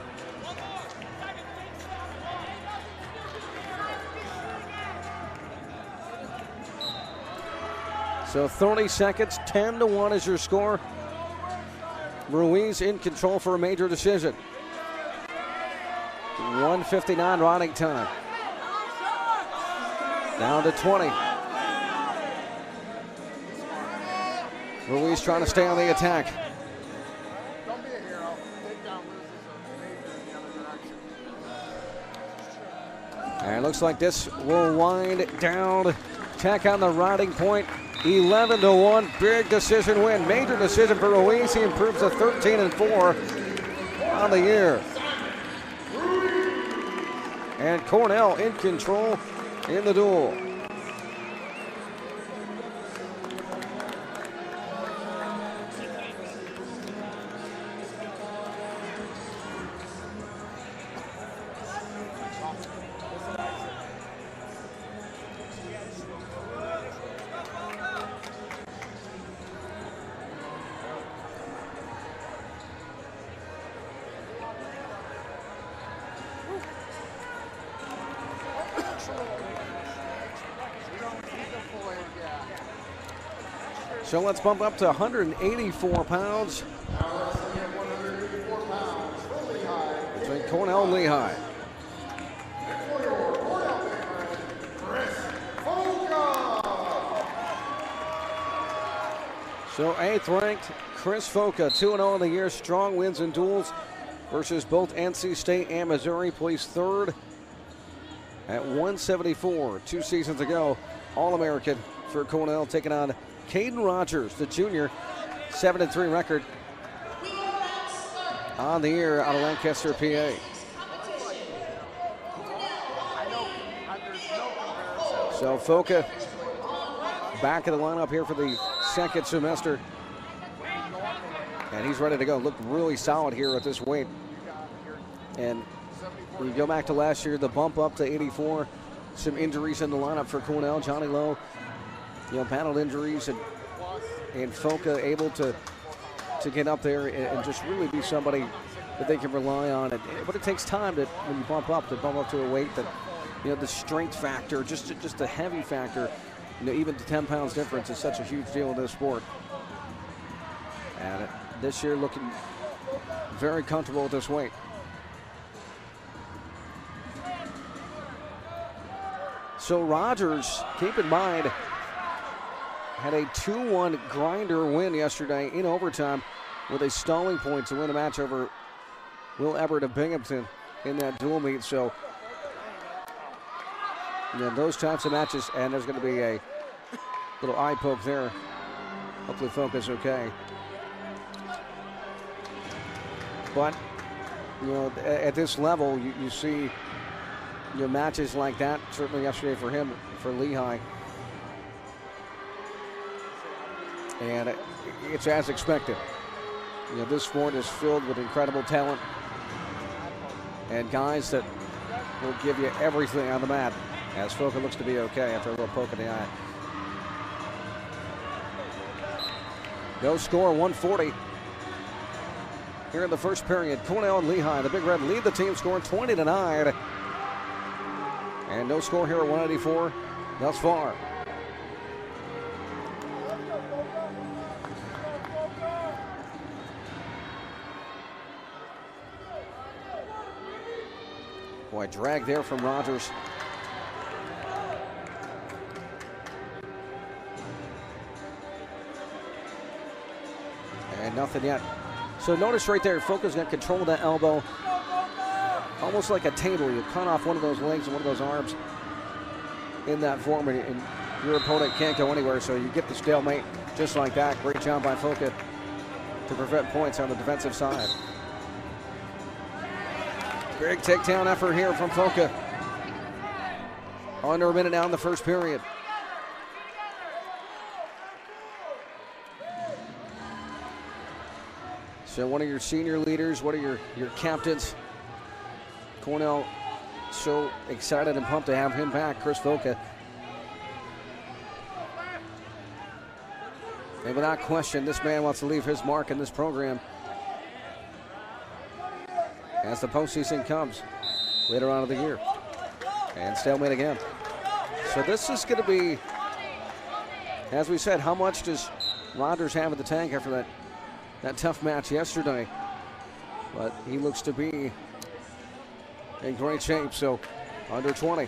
So 30 seconds, 10-1 is your score. Ruiz in control for a major decision. 1:59 running time. Down to 20. Ruiz trying to stay on the attack. Don't be a hero. Takedown loses a major in the other direction. And it looks like this will wind down. Check on the riding point. 11-1, big decision win. Major decision for Ruiz. He improves to 13-4 on the year. And Cornell in control in the duel. So let's bump up to 184 pounds. Now wrestling at 184 pounds for Lehigh. Between Cornell and Lehigh. And for your Cornell veteran, Chris Foca. So 8th ranked Chris Foca, 2-0 in the year. Strong wins in duels versus both NC State and Missouri. Placed 3rd at 174 2 seasons ago. All-American for Cornell, taking on Caden Rogers, the junior, 7-3 record on the year out of Lancaster, PA. So Foca back in the lineup here for the second semester. And he's ready to go. Looked really solid here at this weight. And when you go back to last year, the bump up to 84, some injuries in the lineup for Cornell. Johnny Lowe, battled injuries, and Foca able to get up there and just really be somebody that they can rely on. But it takes time when you bump up to a weight that, the strength factor, just the heavy factor, even the 10 pounds difference is such a huge deal in this sport. And this year looking very comfortable at this weight. So Rogers, keep in mind, had a 2-1 grinder win yesterday in overtime with a stalling point to win a match over Will Everett of Binghamton in that dual meet. So, those types of matches, and there's going to be a little eye poke there. Hopefully Foca's okay. But, at this level, you see matches like that, certainly yesterday for him, for Lehigh. And it's as expected. This sport is filled with incredible talent and guys that will give you everything on the mat, as Foka looks to be okay after a little poke in the eye. No score, 140. Here in the first period, Cornell and Lehigh, the Big Red lead the team, scoring 20-9. And no score here at 184 thus far. Boy, drag there from Rogers. And nothing yet. So notice right there, Foka's got control of that elbow. Almost like a table. You cut off one of those legs and one of those arms in that form, and your opponent can't go anywhere, so you get the stalemate just like that. Great job by Foka to prevent points on the defensive side. Big takedown effort here from Foka. Under a minute now in the first period. So one of your senior leaders, one of your captains, Cornell, so excited and pumped to have him back, Chris Foka. And without question, this man wants to leave his mark in this program as the postseason comes later on in the year. And stalemate again. So this is going to be, as we said, how much does Rogers have in the tank after that tough match yesterday? But he looks to be in great shape, so under 20.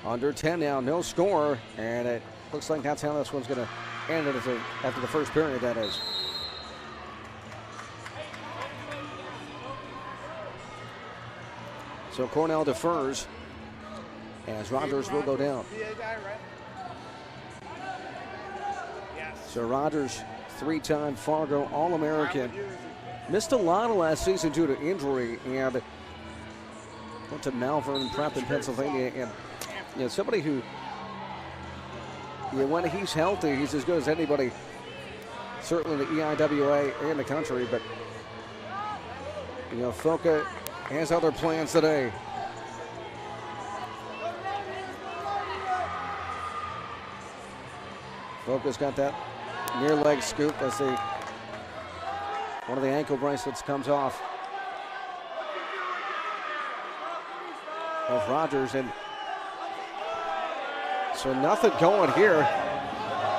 Under 10 now, no score, and it looks like that's how this one's going to end it after the first period, that is. So Cornell defers as Rogers will go down. So Rogers, three-time Fargo All-American, missed a lot of last season due to injury, and went to Malvern Prep in Pennsylvania. And you know, somebody who, when he's healthy, he's as good as anybody, certainly in the EIWA and the country. But you know, Foka has other plans today. Foka's got that near leg scoop as one of the ankle bracelets comes off of Rogers, and so nothing going here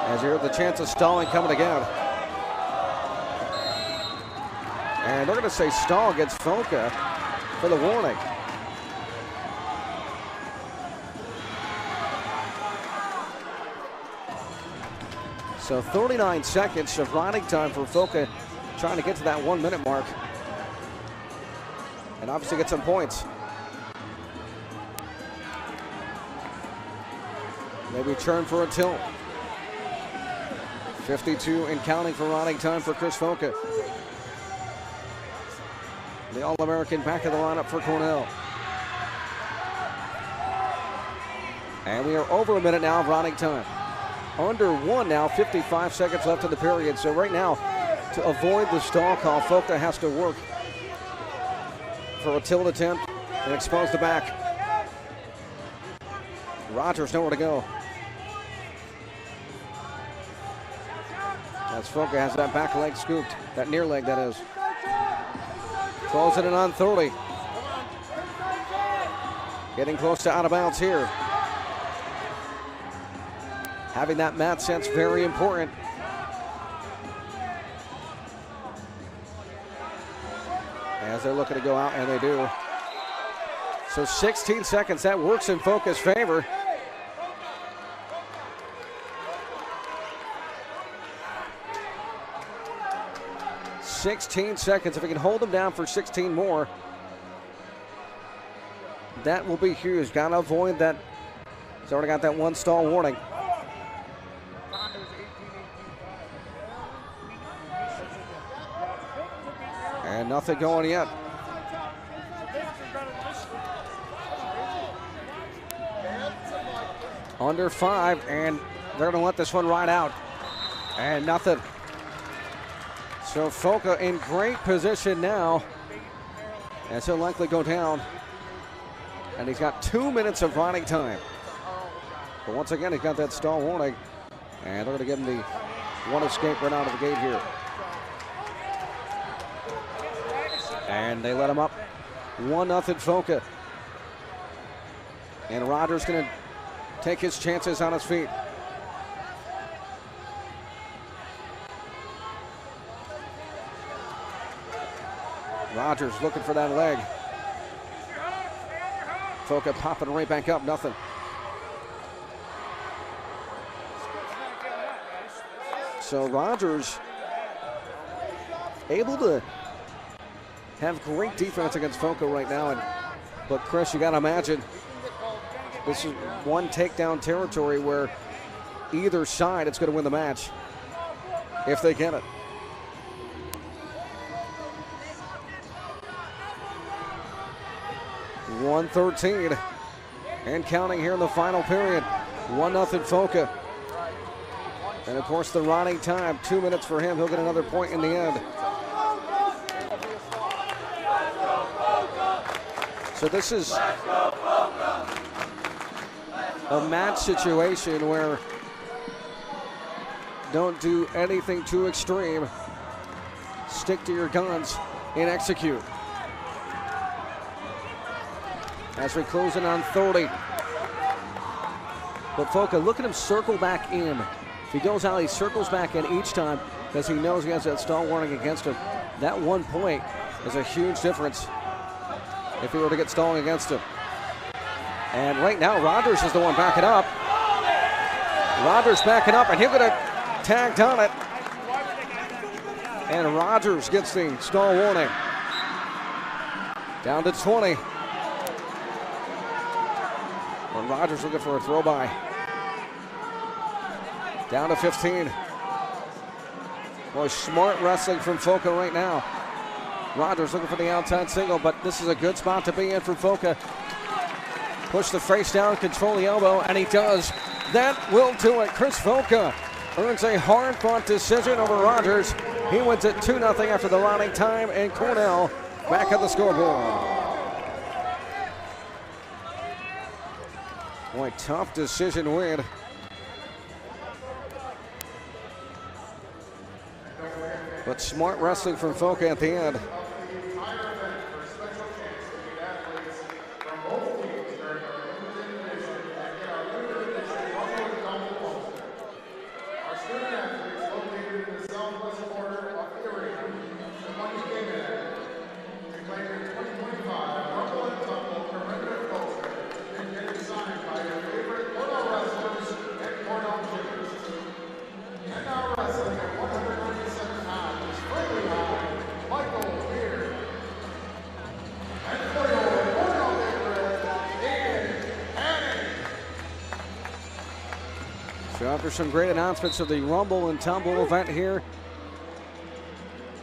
as you hear the chance of stalling coming again. And they're going to say stall against Foka for the warning. So 39 seconds of riding time for Foka, trying to get to that 1 minute mark and obviously get some points. Maybe turn for a tilt. 52 and counting for riding time for Chris Foka. The All-American back in the lineup for Cornell. And we are over a minute now of riding time. Under one now, 55 seconds left in the period. So right now, to avoid the stall call, Foka has to work for a tilt attempt and expose the back. Rogers nowhere to go. As Foka has that back leg scooped, that near leg that is. Closing it on 30. Getting close to out of bounds here. Having that mat sense very important. As they're looking to go out, and they do. So 16 seconds, that works in Foka's favor. $16 seconds. If he can hold them down for 16 more, that will be huge. Got to avoid that. He's already got that one stall warning. And nothing going yet. Under 5, and they're going to let this one ride out. And nothing. So Foca in great position now, as he'll likely go down. And he's got 2 minutes of riding time. But once again, he's got that stall warning. And they're going to give him the one escape right out of the gate here. And they let him up. 1-0 Foca. And Rogers going to take his chances on his feet. Rogers looking for that leg. Foca popping right back up, nothing. So Rogers able to have great defense against Foca right now. But Chris, you got to imagine this is one takedown territory where either side is going to win the match if they get it. .113 and counting here in the final period. 1-0 Foca. And of course the riding time, 2 minutes for him. He'll get another point in the end. So this is a match situation where don't do anything too extreme. Stick to your guns and execute. As we close in on 30. But Foca, look at him circle back in. If he goes out, he circles back in each time because he knows he has that stall warning against him. That 1 point is a huge difference if he were to get stalling against him. And right now, Rogers is the one backing up. Rogers backing up, and he'll get a tagged on it. And Rogers gets the stall warning. Down to 20. And Rogers looking for a throw by. Down to 15. Boy, smart wrestling from Foca right now. Rogers looking for the outside single, but this is a good spot to be in for Foca. Push the face down, control the elbow, and he does. That will do it. Chris Foca earns a hard-fought decision over Rogers. He wins it 2-0 after the riding time, and Cornell back on the scoreboard. Boy, tough decision win. But smart wrestling from Foca at the end. So after some great announcements of the Rumble and Tumble event here,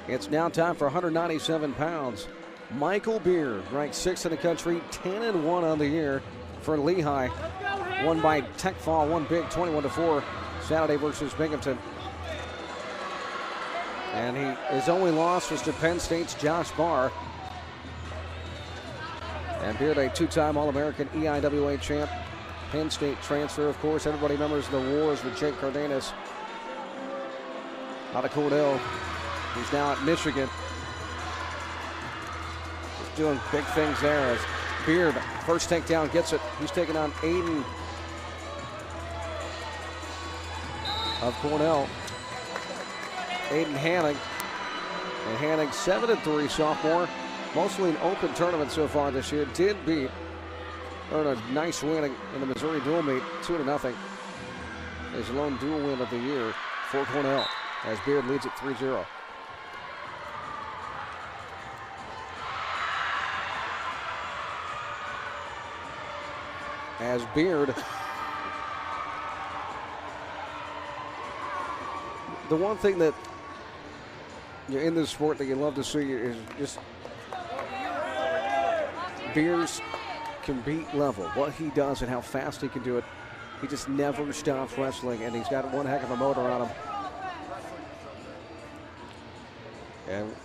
it's now time for 197 pounds. Michael Beard, ranked 6th in the country, 10-1 on the year for Lehigh. Won by tech fall, won big, 21-4, Saturday versus Binghamton. And his only loss was to Penn State's Josh Barr. And Beard, a two-time All-American EIWA champ. Penn State transfer, of course. Everybody remembers the wars with Jake Cardenas out of Cornell. He's now at Michigan. He's doing big things there as Beard, first takedown, gets it. He's taking on Aiden of Cornell. Aiden Hanning. And Hanning, 7-3 sophomore. Mostly an open tournament so far this year. Did beat, earn a nice win in the Missouri dual meet, 2-0. His lone dual win of the year for Cornell as Beard leads it 3-0. As Beard, the one thing that in this sport that you love to see is just Beard's compete level, what he does and how fast he can do it. He just never stops wrestling, and he's got one heck of a motor on him. And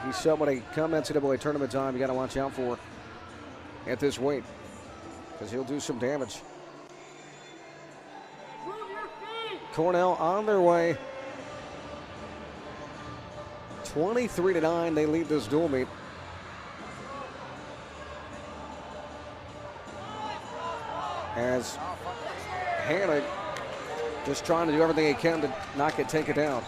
he's somebody come NCAA tournament time you got to watch out for at this weight, because he'll do some damage. Cornell on their way. 23-9, they lead this dual meet. As Hannah just trying to do everything he can to not get taken down.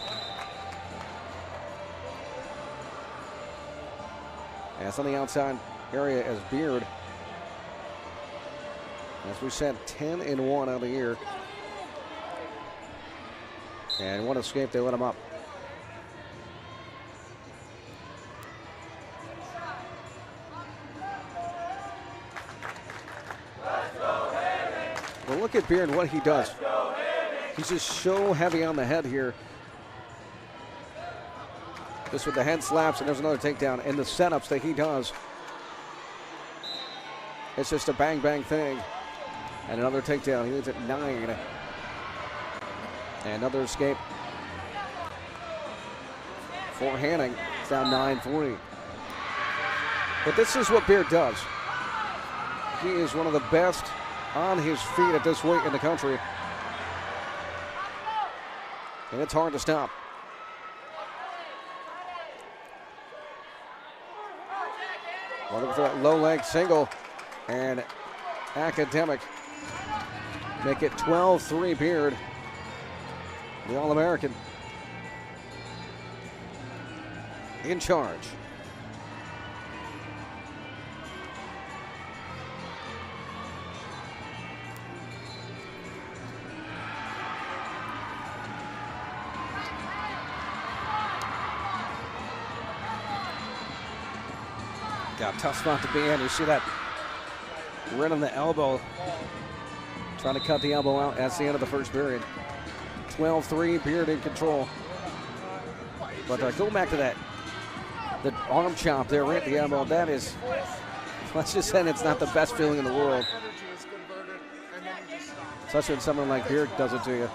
And it's on the outside area as Beard. As we said, 10-1 on the year. And one escape, they let him up. Well, look at Beard, what he does. He's just so heavy on the head here. Just with the head slaps, and there's another takedown. And the setups that he does, it's just a bang, bang thing. And another takedown. He leads at 9. And another escape for Hanning. It's down 9-3. But this is what Beard does. He is one of the best on his feet at this weight in the country. And it's hard to stop. Well, looking for that low leg single. And Academic make it 12-3 Beard. The All-American in charge. Yeah, tough spot to be in. You see that right on the elbow. Trying to cut the elbow out. That's the end of the first period. 12-3, Beard in control. But go back to that. The arm chop there right at the elbow. That is, let's just say it's not the best feeling in the world. Especially when someone like Beard does it to you.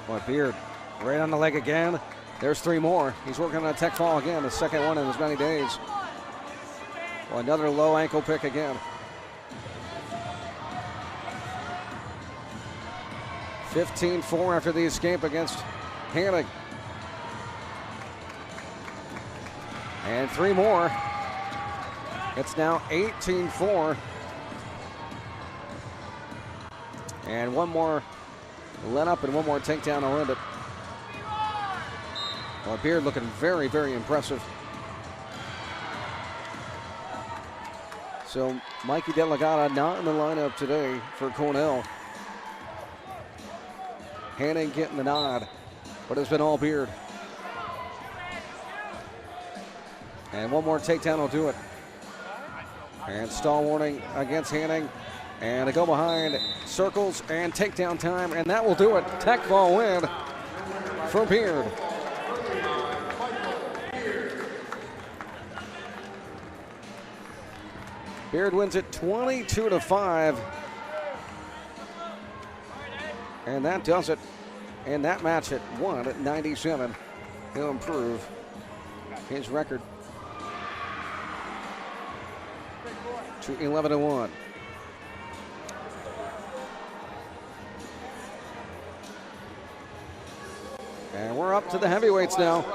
Boy, Beard right on the leg again. There's 3 more. He's working on a tech fall again, the second one in as many days. Well, another low ankle pick again. 15-4 after the escape against Hanning. And 3 more. It's now 18-4. And one more let up and one more takedown to end it. Well, Beard looking very, very impressive. So Mikey Delegata not in the lineup today for Cornell. Hanning getting the nod, but it's been all Beard. And one more takedown will do it. And stall warning against Hanning. And a go behind, circles and takedown time, and that will do it. Tech ball win for Beard. Beard wins it 22-5. And that does it. And that match at 197. He'll improve his record to 11-1. And we're up to the heavyweights now.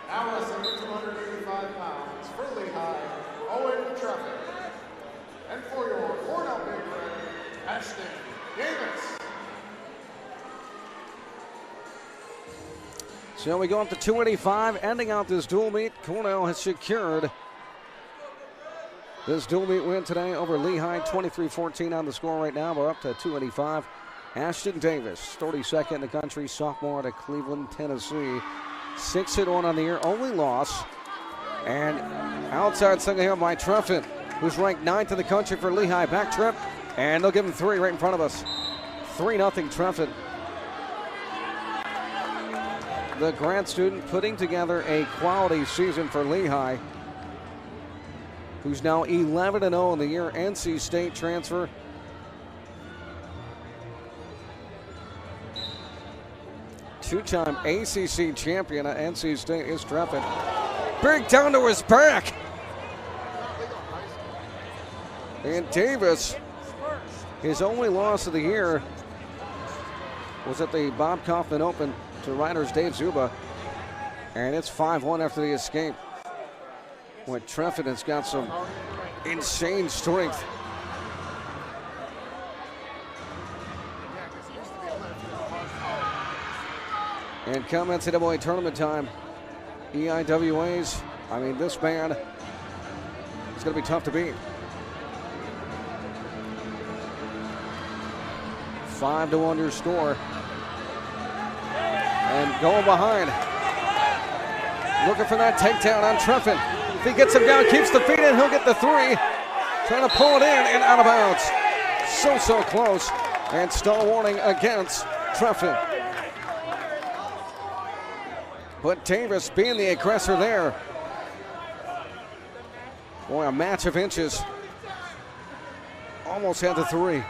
Now wrestling at 285 pounds for Lehigh, and for your Cornell big red, Ashton Davis. So we go up to 285, ending out this dual meet. Cornell has secured this dual meet win today over Lehigh. 23-14 on the score right now. We're up to 285. Ashton Davis, 32nd in the country, sophomore out of Cleveland, Tennessee. 6-1 on the year, only loss. And outside second here by Truffin, who's ranked 9th in the country for Lehigh. Back trip, and they'll give him 3 right in front of us. 3-0 Truffin. The grad student putting together a quality season for Lehigh. who's now 11-0 in the year, NC State transfer. Two-time ACC champion at NC State is Treffin. Big down to his back. And Davis, his only loss of the year was at the Bob Kaufman Open to Ryder's Dave Zuba. And it's 5-1 after the escape. Boy, Treffin has got some insane strength. And come NCAA tournament time, EIWAs, I mean, this man is going to be tough to beat. 5-1 your score. And going behind. Looking for that takedown on Treffin. If he gets him down, keeps the feet in, he'll get the three. Trying to pull it in and out of bounds. So close. And stall warning against Treffin. But Davis being the aggressor there. Boy, a match of inches. Almost had the three.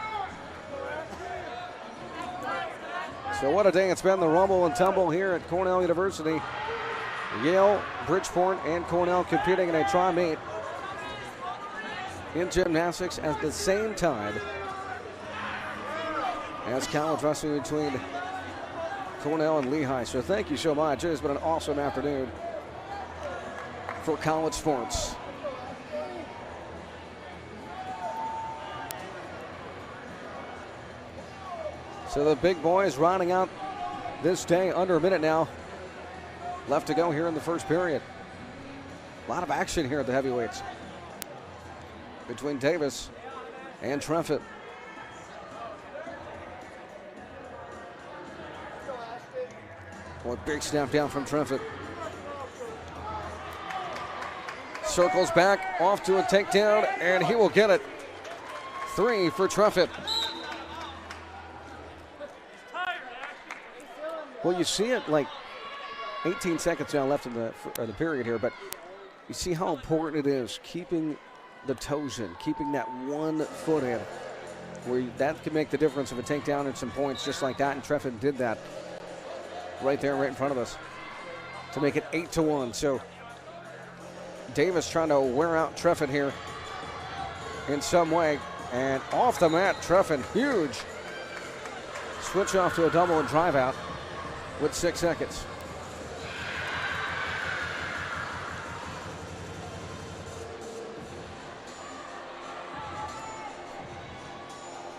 So what a day it's been, the rumble and tumble here at Cornell University. Yale, Bridgeport, and Cornell competing in a tri-meet in gymnastics at the same time as college wrestling between Cornell and Lehigh. So thank you so much. It has been an awesome afternoon for college sports. So the big boys rounding out this day, under a minute now left to go here in the first period. A lot of action here at the heavyweights between Davis and Treffin. Boy, big snap down from Treffin. Circles back, off to a takedown, and he will get it. 3 for Treffin. Well, you see it like 18 seconds now left in the period here, but you see how important it is keeping the toes in, keeping that 1 foot in, where that can make the difference of a takedown and some points just like that, and Treffin did that right there, right in front of us, to make it 8-1. So Davis trying to wear out Treffin here in some way, and off the mat, Treffin, huge. Switch off to a double and drive out with 6 seconds.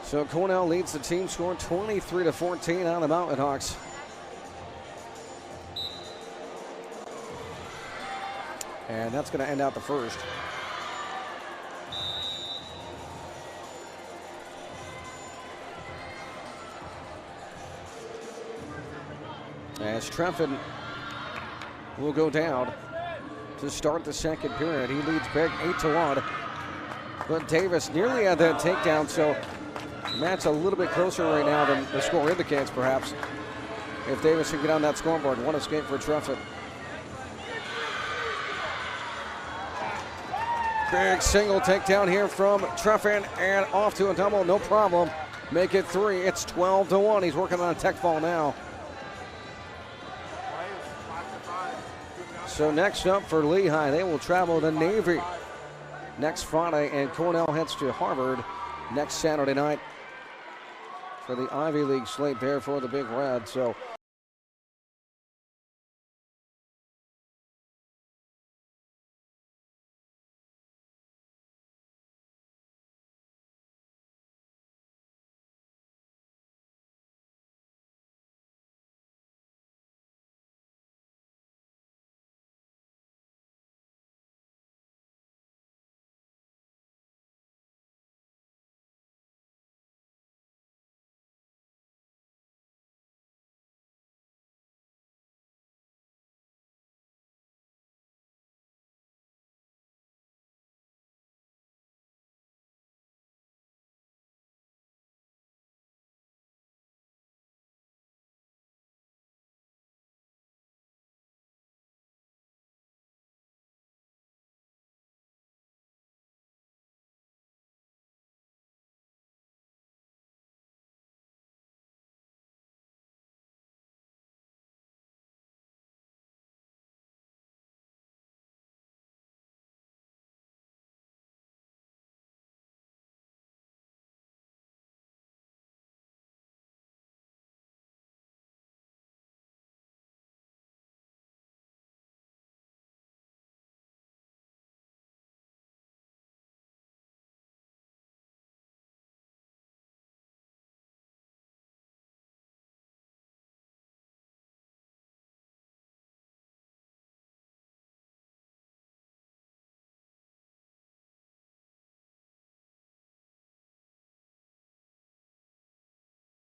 So Cornell leads the team score 23-14 on the Mountain Hawks. And that's going to end out the first. As Treffin will go down to start the second period. He leads big 8-1. But Davis nearly had that takedown, so the match a little bit closer right now than the score indicates, perhaps. If Davis can get on that scoreboard, 1 escape for Treffin. Big single takedown here from Treffin, and off to a double, no problem. Make it 3, it's 12-1. He's working on a tech fall now. So next up for Lehigh, they will travel to Navy next Friday, and Cornell heads to Harvard next Saturday night for the Ivy League slate there for the Big Red. So